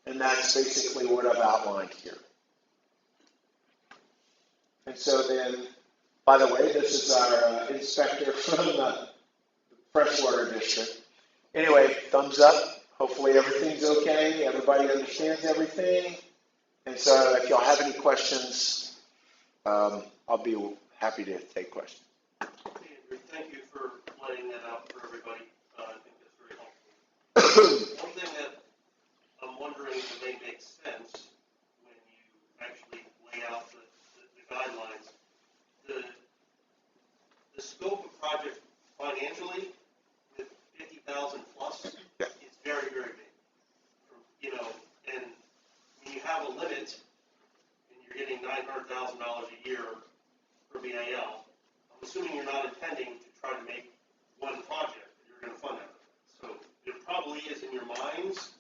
And that's basically what I've outlined here. And so then, by the way, this is our inspector from the freshwater district. Anyway, thumbs up. Hopefully everything's okay. Everybody understands everything. And so if y'all have any questions, I'll be happy to take questions. Andrew, thank you for laying that out for everybody. I think that's very helpful. One thing that I'm wondering if it may make sense when you actually lay out the guidelines, the scope of project financially with 50,000 plus is very, very big. And when you have a limit and you're getting $900,000 a year for BAL, I'm assuming you're not intending to try to make one project that you're going to fund out of it. So there probably is in your minds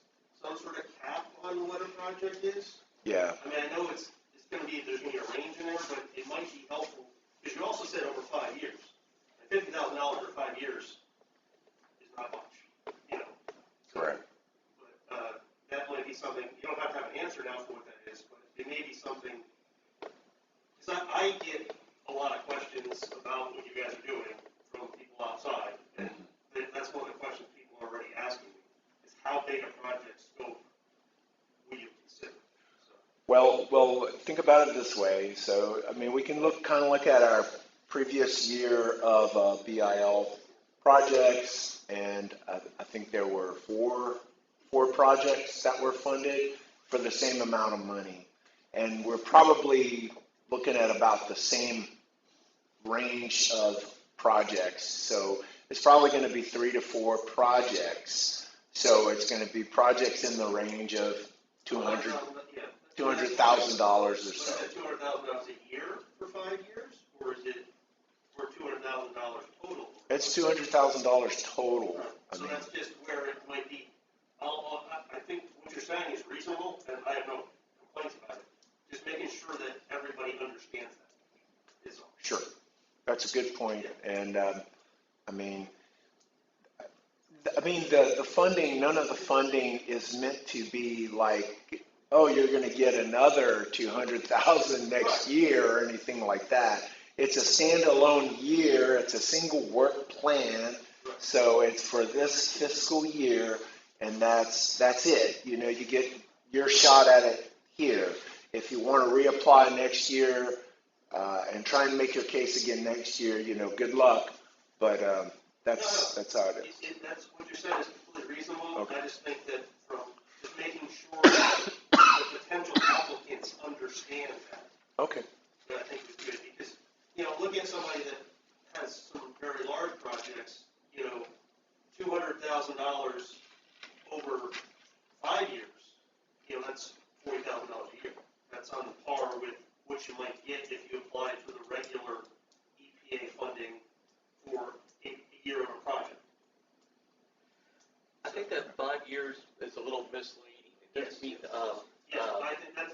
some sort of cap on what a project is. Yeah. I mean, I know there's going to be a range in there, but it might be helpful, because you also said over 5 years. And $50,000 for 5 years is not much, Correct. But that might be something, you don't have to have an answer now for what that is, but it may be something, because I get a lot of questions about what you guys are doing from people outside, and that's one of the questions people are already asking me, is how big a project scope will you consider? Well, think about it this way. So, I mean, we can look at our previous year of BIL projects, and I think there were four projects that were funded for the same amount of money. And we're probably looking at about the same range of projects. So it's probably going to be 3 to 4 projects. So it's going to be projects in the range of $200,000 or so. So is that $200,000 a year for 5 years, or is it for $200,000 total? It's $200,000 total. So that's just where it might be. I think what you're saying is reasonable, and I have no complaints about it. Just making sure that everybody understands that is all. Sure, that's a good point. And the funding, none of the funding is meant to be like, oh, you're going to get another $200,000 next year or anything like that. It's a standalone year. It's a single work plan. So it's for this fiscal year, and that's it. You get your shot at it here. If you want want to reapply next year, and try and make your case again next year, good luck. But that's how it is. That's what you're saying is completely reasonable. Okay. I just think that from just making sure that the potential applicants understand that, Okay. that I think is good. Because, looking at somebody that has some very large projects, $200,000 over 5 years, that's $40,000 a year. That's on par with what you might get if you applied for the regular EPA funding for a year of a project. I think that 5 years is a little misleading. It doesn't mean, I think that's.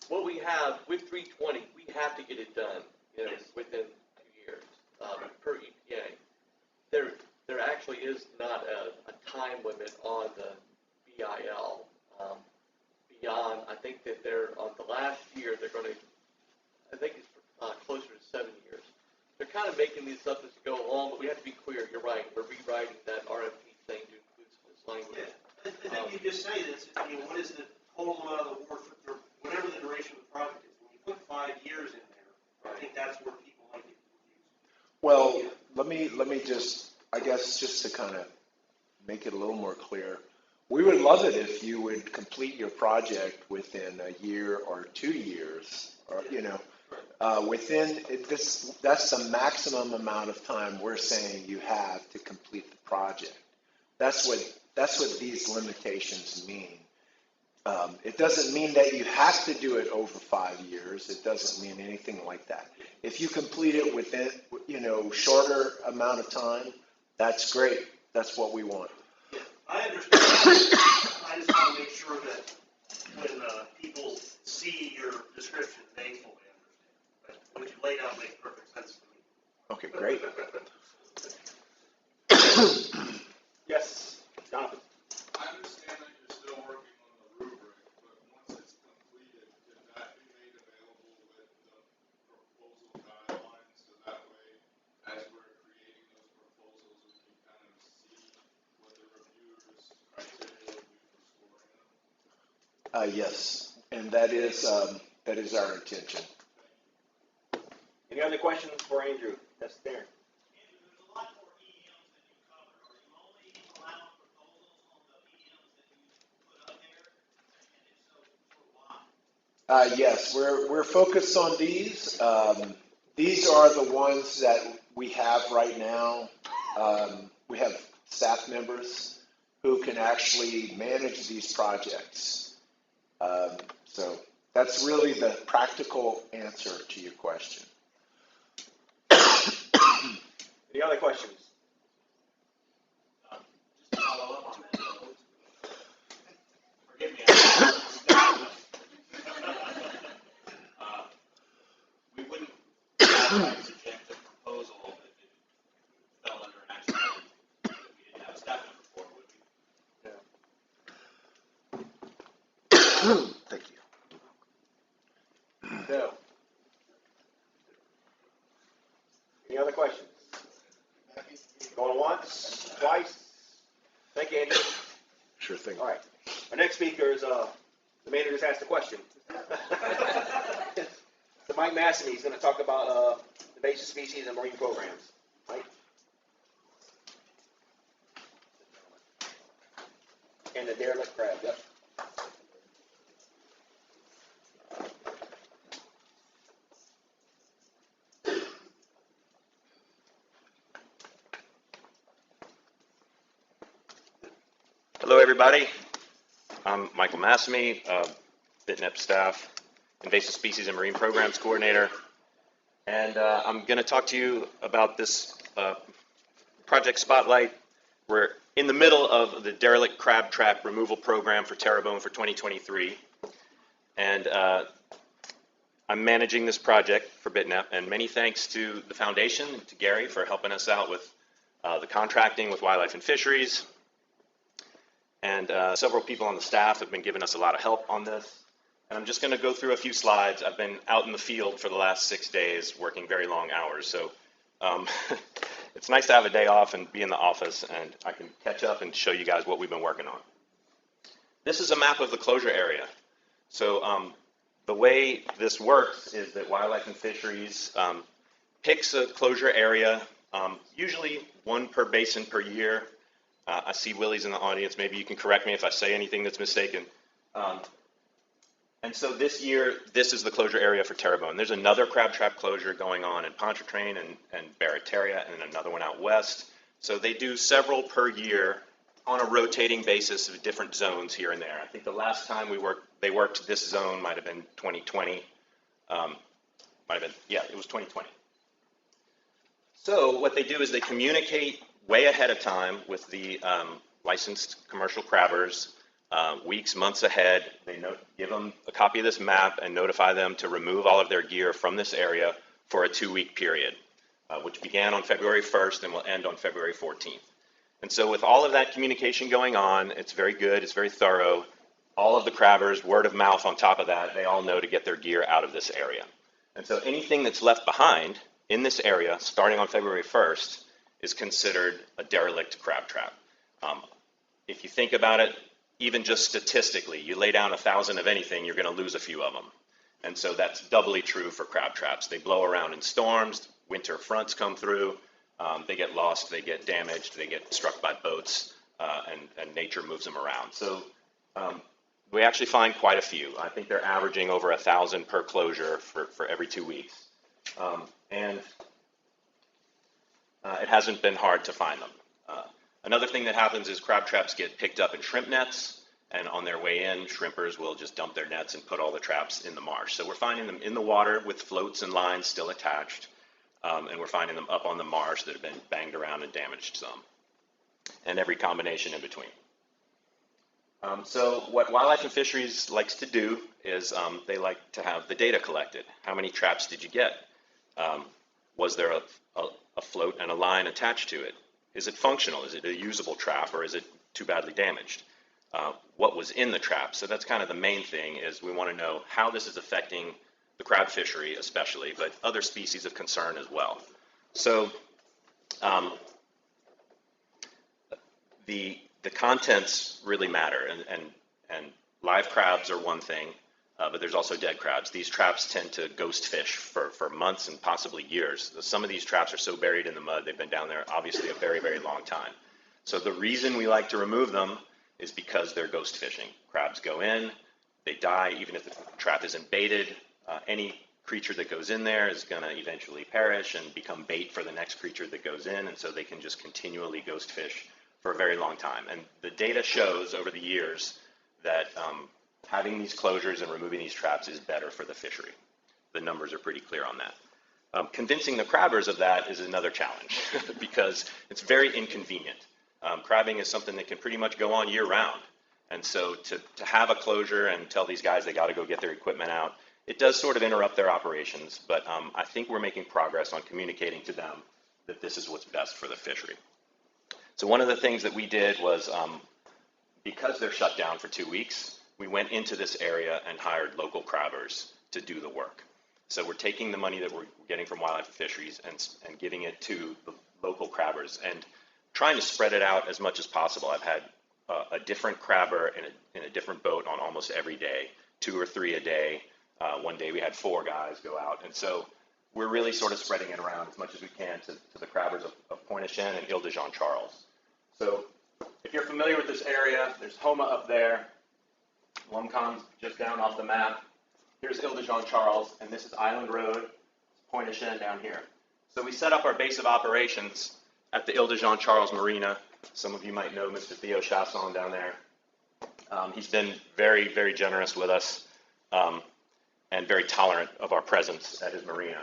what we have with 320, we have to get it done, within 2 years, per EPA. There actually is not a time limit on the BIL. Beyond, I think that they're, on the last year, they're going to, I think it's closer to 7 years. They're kind of making these up as they go along, but we have to be clear. You're right. We're rewriting that RFP thing to include this language. I think you just say this, what is the total amount of the work, or whatever the duration of the project is. When you put 5 years in there, I think that's where people might get confused. Well, let me just, I guess, just to kind of make it a little more clear, we would love it if you would complete your project within a year or 2 years, or, within this, that's the maximum amount of time we're saying you have to complete the project. That's what these limitations mean. It doesn't mean that you have to do it over 5 years. It doesn't mean anything like that. If you complete it within, shorter amount of time, that's great. That's what we want. Yeah, I understand. I just want to make sure that when people see your description, they fully understand. But what you laid out makes perfect sense to me. Okay, great. Yes, Jonathan. I understand that you're still working on the rubric, but once it's completed, can that be made available with the proposal guidelines? So that way, as we're creating those proposals, we can kind of see what the reviewers' criteria would be for scoring them? Yes, and that is our intention. Any other questions for Andrew? That's there. Yes, we're focused on these. These are the ones that we have right now. We have staff members who can actually manage these projects. So that's really the practical answer to your question. Any other questions? Just to follow up on that, forgive me. We wouldn't reject the proposal if it fell under an action item that we didn't have a staff member for, would we? Thank you. No. Any other questions? Going once, twice? Thank you, Andrew. Sure thing. All right. Our next speaker is the man who just asked the question. So Mike Massamy is going to talk about invasive species and marine programs. Mike? And the derelict crab, yep. Hello, everybody. I'm Michael Massamy, BTNEP staff, Invasive Species and Marine Programs Coordinator. And I'm going to talk to you about this Project Spotlight. We're in the middle of the derelict crab trap removal program for Terrebonne for 2023. And I'm managing this project for BTNEP. And many thanks to the foundation and to Gary for helping us out with the contracting with Wildlife and Fisheries. And several people on the staff have been giving us a lot of help on this. And I'm just going to go through a few slides. I've been out in the field for the last 6 days working very long hours. So it's nice to have a day off and be in the office, and I can catch up and show you guys what we've been working on. This is a map of the closure area. So the way this works is that Wildlife and Fisheries picks a closure area, usually one per basin per year. I see Willie's in the audience. Maybe you can correct me if I say anything that's mistaken. And so this year, this is the closure area for Terrebonne. There's another crab trap closure going on in Pontchartrain and Barataria, and another one out west. So they do several per year on a rotating basis of different zones here and there. I think the last time they worked this zone might have been 2020. It was 2020. So what they do is they communicate way ahead of time with the licensed commercial crabbers, weeks, months ahead. They give them a copy of this map and notify them to remove all of their gear from this area for a 2-week period, which began on February 1st and will end on February 14th. And so with all of that communication going on, it's very good, it's very thorough. All of the crabbers, word of mouth on top of that, they all know to get their gear out of this area. And so anything that's left behind in this area, starting on February 1st, is considered a derelict crab trap. If you think about it, even just statistically, you lay down 1,000 of anything, you're going to lose a few of them. And so that's doubly true for crab traps. They blow around in storms, winter fronts come through, they get lost, they get damaged, they get struck by boats, and nature moves them around. So we actually find quite a few. I think they're averaging over 1,000 per closure for every 2 weeks. And it hasn't been hard to find them. Another thing that happens is crab traps get picked up in shrimp nets, and on their way in, shrimpers will just dump their nets and put all the traps in the marsh. So we're finding them in the water with floats and lines still attached, and we're finding them up on the marsh that have been banged around and damaged some, and every combination in between. So what Wildlife and Fisheries likes to do is they like to have the data collected. How many traps did you get? Was there a float and a line attached to it? Is it functional? Is it a usable trap, or is it too badly damaged? What was in the trap? So that's kind of the main thing, is we want to know how this is affecting the crab fishery especially, but other species of concern as well. So the contents really matter, and live crabs are one thing, but there's also dead crabs. These traps tend to ghost fish for months and possibly years. Some of these traps are so buried in the mud, they've been down there obviously a very, very long time. So the reason we like to remove them is because they're ghost fishing. Crabs go in, they die, even if the trap isn't baited. Any creature that goes in there is going to eventually perish and become bait for the next creature that goes in, and so they can just continually ghost fish for a very long time. And the data shows over the years that having these closures and removing these traps is better for the fishery. The numbers are pretty clear on that. Convincing the crabbers of that is another challenge because it's very inconvenient. Crabbing is something that can pretty much go on year round. And so to have a closure and tell these guys they got to go get their equipment out, it does sort of interrupt their operations, but I think we're making progress on communicating to them that this is what's best for the fishery. So one of the things that we did was, because they're shut down for 2 weeks, we went into this area and hired local crabbers to do the work. So we're taking the money that we're getting from Wildlife and Fisheries and giving it to the local crabbers and trying to spread it out as much as possible. I've had a different crabber in a different boat on almost every day, 2 or 3 a day. One day we had 4 guys go out. And so we're really sort of spreading it around as much as we can to the crabbers of Pointe-aux-Chenes and Ile-de-Jean-Charles. So if you're familiar with this area, there's Homa up there. Lumcon's just down off the map. Here's Ile-de-Jean-Charles, and this is Island Road, Pointe-aux-Chenes down here. So we set up our base of operations at the Ile-de-Jean-Charles Marina. Some of you might know Mr. Theo Chasson down there. He's been very, very generous with us and very tolerant of our presence at his marina.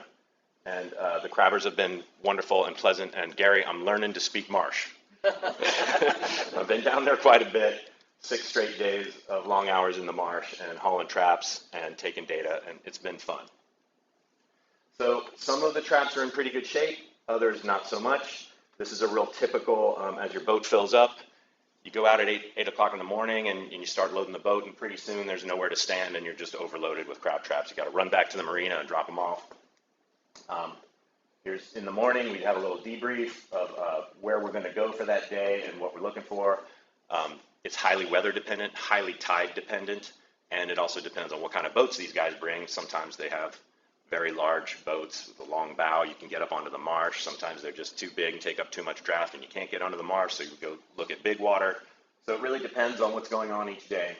And the crabbers have been wonderful and pleasant. And Gary, I'm learning to speak Marsh. I've been down there quite a bit. 6 straight days of long hours in the marsh and hauling traps and taking data, and it's been fun. So some of the traps are in pretty good shape, others not so much. This is a real typical, as your boat fills up, you go out at 8 o'clock in the morning and you start loading the boat, and pretty soon there's nowhere to stand and you're just overloaded with crab traps. You got to run back to the marina and drop them off. Here's in the morning, we have a little debrief of where we're going to go for that day and what we're looking for. It's highly weather dependent, highly tide dependent. And it also depends on what kind of boats these guys bring. Sometimes they have very large boats with a long bow. You can get up onto the marsh. Sometimes they're just too big and take up too much draft and you can't get onto the marsh, so you go look at big water. So it really depends on what's going on each day.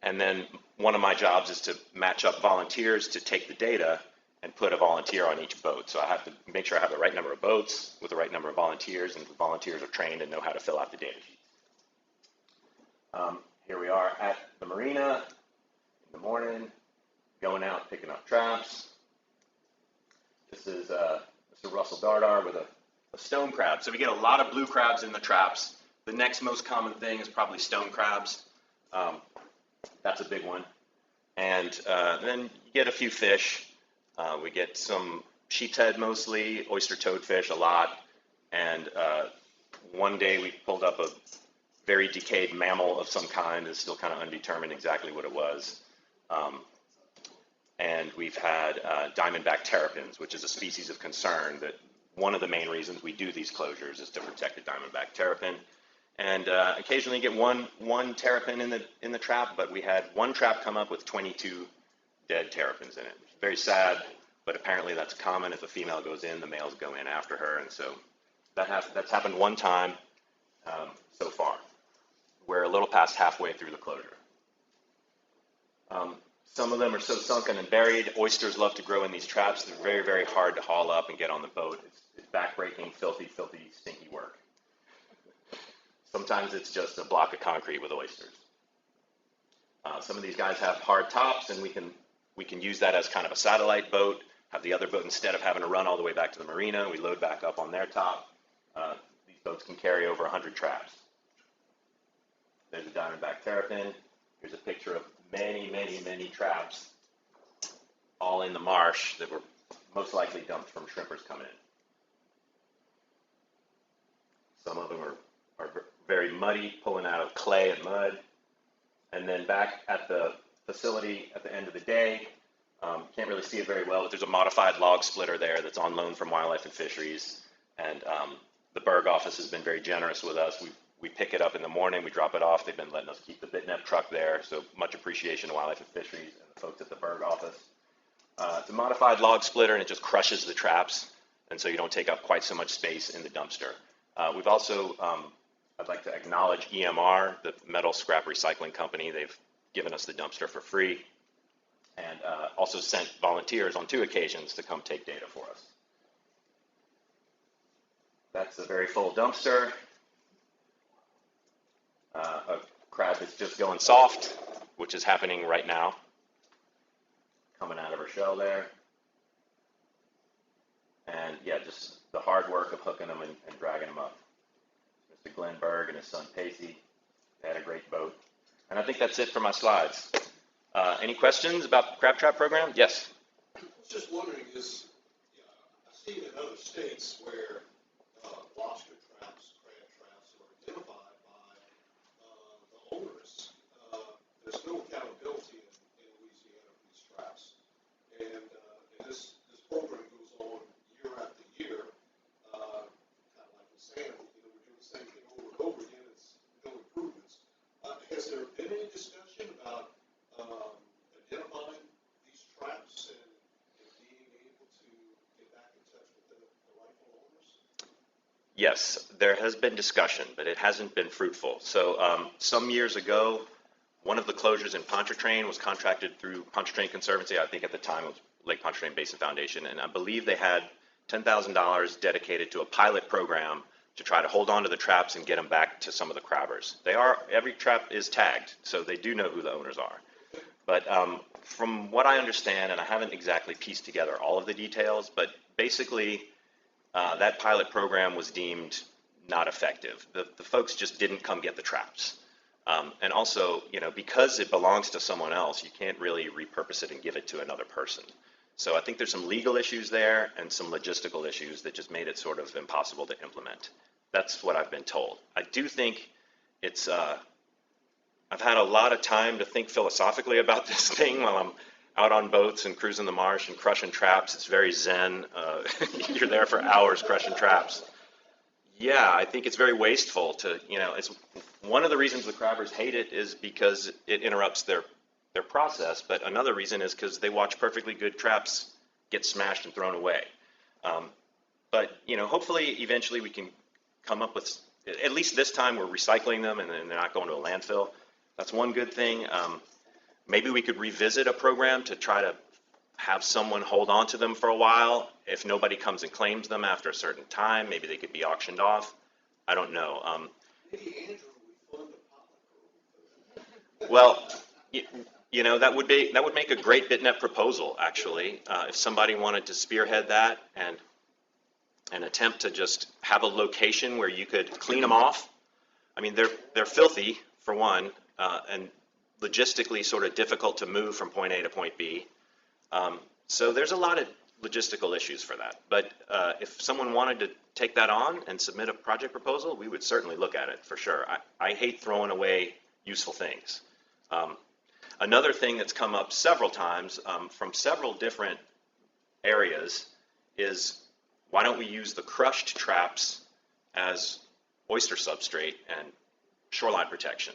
And then one of my jobs is to match up volunteers to take the data and put a volunteer on each boat. So I have to make sure I have the right number of boats with the right number of volunteers, and the volunteers are trained and know how to fill out the data sheet. Here we are at the marina in the morning, going out picking up traps. This is Mr. Russell Dardar with a stone crab. So we get a lot of blue crabs in the traps. The next most common thing is probably stone crabs. That's a big one. And then you get a few fish. We get some sheep's head mostly, oyster toadfish a lot. And one day we pulled up a very decayed mammal of some kind. It's still kind of undetermined exactly what it was. And we've had diamondback terrapins, which is a species of concern that one of the main reasons we do these closures is to protect the diamondback terrapin. And occasionally you get one terrapin in the trap, but we had one trap come up with 22 dead terrapins in it. Very sad, but apparently that's common. If a female goes in, the males go in after her, and so that's happened one time so far. We're a little past halfway through the closure. Some of them are so sunken and buried. Oysters love to grow in these traps. They're very, very hard to haul up and get on the boat. It's back-breaking, filthy, stinky work. Sometimes it's just a block of concrete with oysters. Some of these guys have hard tops, and we can use that as kind of a satellite boat, have the other boat, instead of having to run all the way back to the marina, we load back up on their top. These boats can carry over 100 traps. There's a diamondback terrapin. Here's a picture of many, many, many traps all in the marsh that were most likely dumped from shrimpers coming in. Some of them are very muddy, pulling out of clay and mud. And then back at the facility at the end of the day, can't really see it very well, but there's a modified log splitter there that's on loan from Wildlife and Fisheries. And the Berg office has been very generous with us. We pick it up in the morning, we drop it off. They've been letting us keep the BTNEP truck there, so much appreciation to Wildlife and Fisheries and the folks at the Berg office. It's a modified log splitter, and it just crushes the traps, and so you don't take up quite so much space in the dumpster. We've also, I'd like to acknowledge EMR, the metal scrap recycling company. They've given us the dumpster for free, and also sent volunteers on 2 occasions to come take data for us. That's a very full dumpster. A crab that's just going soft, which is happening right now, coming out of her shell there. And yeah, just the hard work of hooking them and dragging them up. Mr. Glenn Berg and his son Pacey, they had a great boat. And I think that's it for my slides. Any questions about the crab trap program? Yes? I was just wondering, I see in other states where lobster traps, crab traps are identified by the owners. There's no accountability in Louisiana for these traps. And this program goes on year after year, kind of like insanity. We're doing the same thing over and over again. It's no improvements. Has there been any discussion about identifying these traps and being able to get back in touch with the rightful owners? Yes, there has been discussion, but it hasn't been fruitful. So some years ago, one of the closures in Pontchartrain was contracted through Pontchartrain Conservancy. I think at the time it was Lake Pontchartrain Basin Foundation, and I believe they had $10,000 dedicated to a pilot program to try to hold on to the traps and get them back to some of the crabbers. Every trap is tagged, so they do know who the owners are. But from what I understand, and I haven't exactly pieced together all of the details, but basically that pilot program was deemed not effective. The folks just didn't come get the traps. And also, because it belongs to someone else, you can't really repurpose it and give it to another person. So I think there's some legal issues there and some logistical issues that just made it sort of impossible to implement. That's what I've been told. I do think it's, I've had a lot of time to think philosophically about this thing while I'm out on boats and cruising the marsh and crushing traps. It's very zen. You're there for hours crushing traps. Yeah, I think it's very wasteful to, it's one of the reasons the crabbers hate it is because it interrupts their process, but another reason is because they watch perfectly good traps get smashed and thrown away. But hopefully eventually we can come up with, at least this time we're recycling them and they're not going to a landfill. That's one good thing. Maybe we could revisit a program to try to have someone hold on to them for a while. If nobody comes and claims them after a certain time, maybe they could be auctioned off. I don't know. Well, that would make a great BitNEP proposal, actually. If somebody wanted to spearhead that and attempt to just have a location where you could clean them off. I mean, they're filthy, for one, and logistically sort of difficult to move from point A to point B. So there's a lot of logistical issues for that. But if someone wanted to take that on and submit a project proposal, we would certainly look at it for sure. I hate throwing away useful things. Another thing that's come up several times from several different areas is why don't we use the crushed traps as oyster substrate and shoreline protection?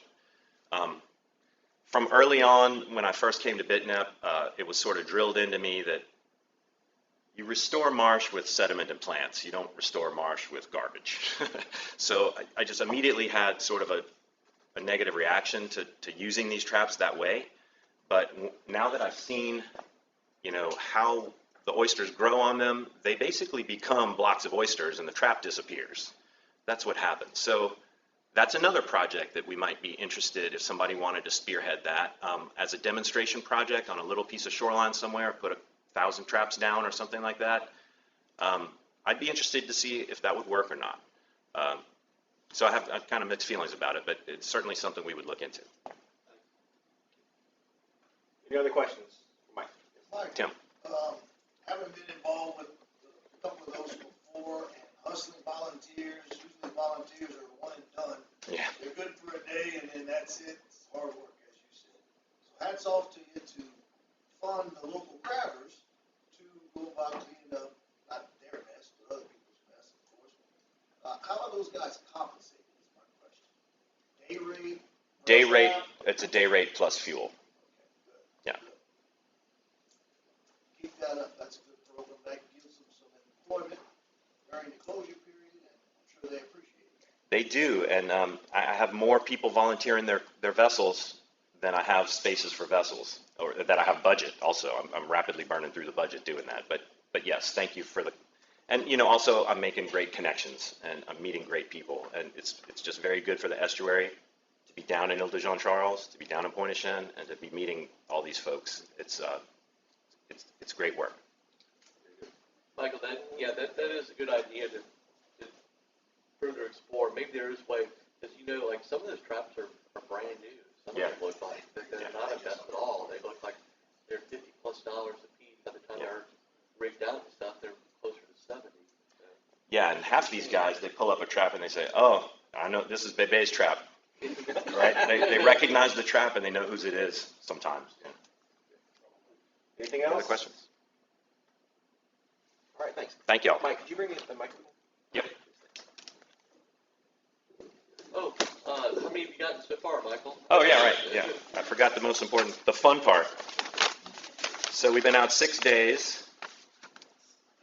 From early on, when I first came to BitNEP, it was sort of drilled into me that you restore marsh with sediment and plants. You don't restore marsh with garbage. So I just immediately had sort of a negative reaction to using these traps that way. But now that I've seen, how the oysters grow on them, they basically become blocks of oysters and the trap disappears. That's what happens. So that's another project that we might be interested if somebody wanted to spearhead that as a demonstration project on a little piece of shoreline somewhere, put 1,000 traps down or something like that. I'd be interested to see if that would work or not. So I have kind of mixed feelings about it, but it's certainly something we would look into. Any other questions? Mike. Tim. Having been involved with a couple of those before and hustling volunteers, usually volunteers are one and done. Yeah. They're good for a day and then that's it. It's hard work, as you said. So hats off to you to fund the local crabbers to go about cleaning up, not their mess, but other people's mess, of course. How are those guys compensated is my question. Day rate? Day rate, it's a day rate plus fuel. Yeah. Keep that up. That's a good program. That gives them some employment during the closure period, and I'm sure they appreciate it. They do, and I have more people volunteering their vessels than I have spaces for vessels, or that I have budget also. I'm rapidly burning through the budget doing that. But yes, thank you for the, and also I'm making great connections and I'm meeting great people, and it's just very good for the estuary to be down in Ile-de-Jean-Charles, to be down in Pointe-aux-Chenes, and to be meeting all these folks. It's great work. Michael, that is a good idea to further explore. Maybe there is a way, because like some of those traps are brand new. Some of them look like they're not investment at all. They look like they're $50+ a piece. By the time they're rigged out and stuff, they're closer to 70. So. Yeah, and half these guys, they pull up a trap and they say, "Oh, I know this is Bebe's trap." Right? They recognize the trap and they know whose it is sometimes. Yeah. Anything else? Other questions? All right, thanks. Thank you all. Mike, could you bring me the microphone? Yep. Oh, how many have you gotten so far, Michael? Oh, yeah, right. Yeah. I forgot the most important, the fun part. So we've been out 6 days.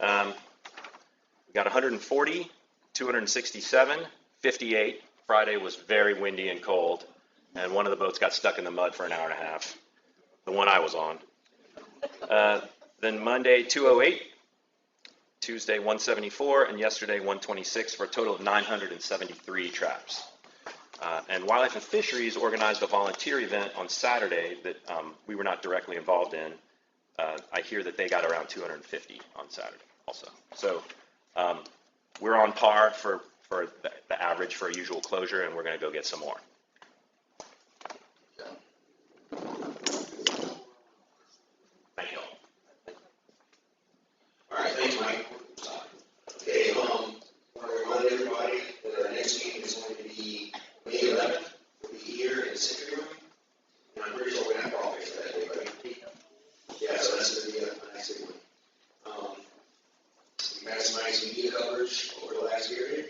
We got 140, 267, 58. Friday was very windy and cold, and one of the boats got stuck in the mud for an hour and a half, the one I was on. Then Monday, 208, Tuesday, 174, and yesterday, 126, for a total of 973 traps. And Wildlife and Fisheries organized a volunteer event on Saturday that we were not directly involved in. I hear that they got around 250 on Saturday also. So we're on par for the average for a usual closure, and we're going to go get some more. Thank you all. All right, thanks, Mike. Okay, I want to remind everybody that our next meeting is going to be May 11th. We'll be here in the Civic Room, and I'm pretty sure we're going to have coffee for that day, right? Yeah, so that's going to be a nice big one. We maximized media coverage over the last period.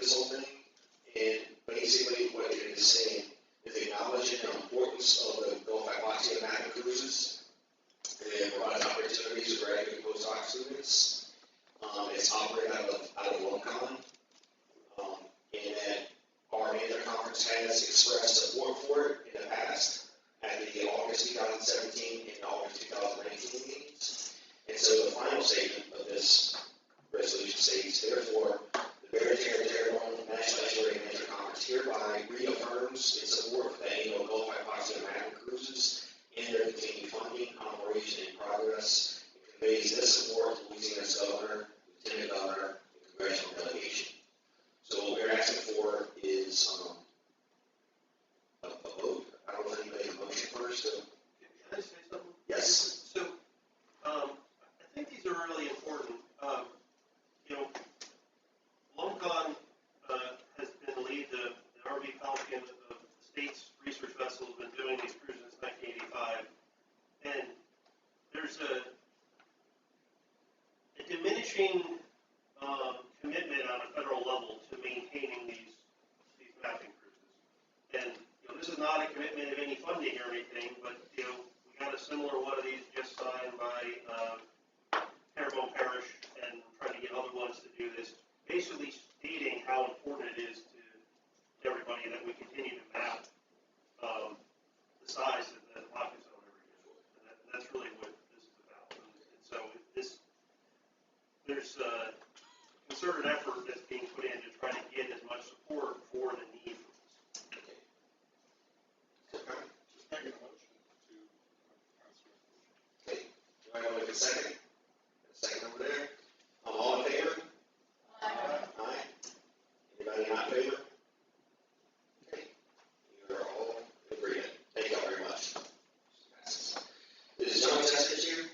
this whole thing. And basically what it is saying is acknowledging the importance of the Gulf Hypoxia and Mac cruises. And provides opportunities for graduate and postdoc students. It's operated out of Locon. And that our manager conference has expressed support for it in the past at the August 2017 and August 2019 meetings. And so the final statement of this resolution states, therefore, the Barataria-Terrebonne National Estuary Manager Conference hereby reaffirms its support for the annual Gulf Hypoxia and Mac cruises and their continued funding, operation, and progress, and conveys this support to Louisiana's governor, lieutenant governor, and congressional delegation. So what we're asking for is a vote. I don't know if anybody make a motion first. So. Can I say something? Yes. So, I think these are really important. You know, Lomcon has been the lead, the RV Pelican of the state's research vessel has been doing these cruises since 1985. And there's a diminishing commitment on a federal level to maintaining these mapping cruises. And, you know, this is not a commitment of any funding or anything, but, you know, we got a similar one of these just signed by Terrebonne Parish, and we're trying to get other ones to do this, basically stating how important it is to everybody that we continue to map the size of the pocket zone every year. And that's really what this is about. And so there's a concerted effort that's being put in to try to get as much support for the need for this. Okay. Just making a motion to pass the resolution. Okay. Do I have a second? A second over there. All in favor? Aye. Anybody not in favor? Okay. You're all in agreement. Thank you all very much. Is John Testich here?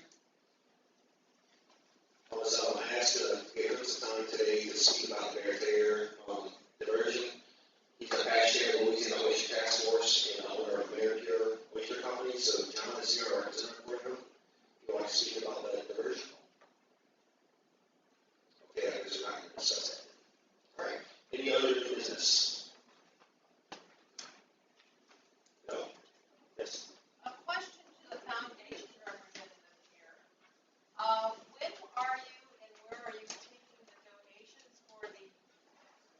I asked to give him some time today to speak about the Barataria diversion. He's the past chair of the Louisiana Oyster Task Force and owner of Ameripure Oyster Company. So John is here, our representative for him. If you want to speak about the diversion. Okay, I guess we're not going to discuss that. All right. Any other new business? No? Yes. A question to the foundation representative here. When are you and where are you taking the donations for the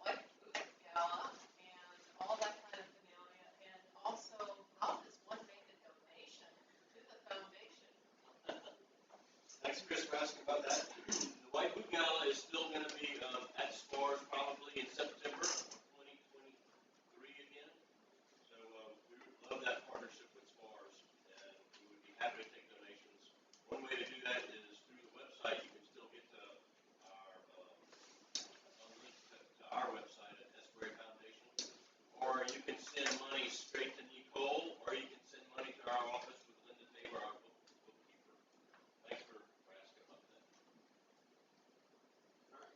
White Food Gala and all that kind of finale? And also, how does one make a donation to the foundation? Thanks, Chris, for asking about that. The White Food Gala is still going to be at SPARS probably in September 2023 again. So we would love that partnership with SPARS, and we would be happy to take donations. One way to do that is through the website. You can still get to a link to our website at Estuary Foundation, or you can send money straight to Nicole, or you can send money to our office with Linda Tabor, our bookkeeper. Thanks for asking about that.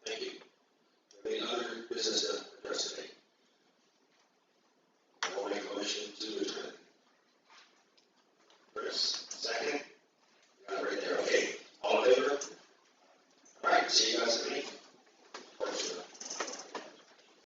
Thank you. Any other business to address today? I'll make a motion to adjourn. Chris, second? Got it right there. Okay. All in favor? All right. See you guys at the meeting.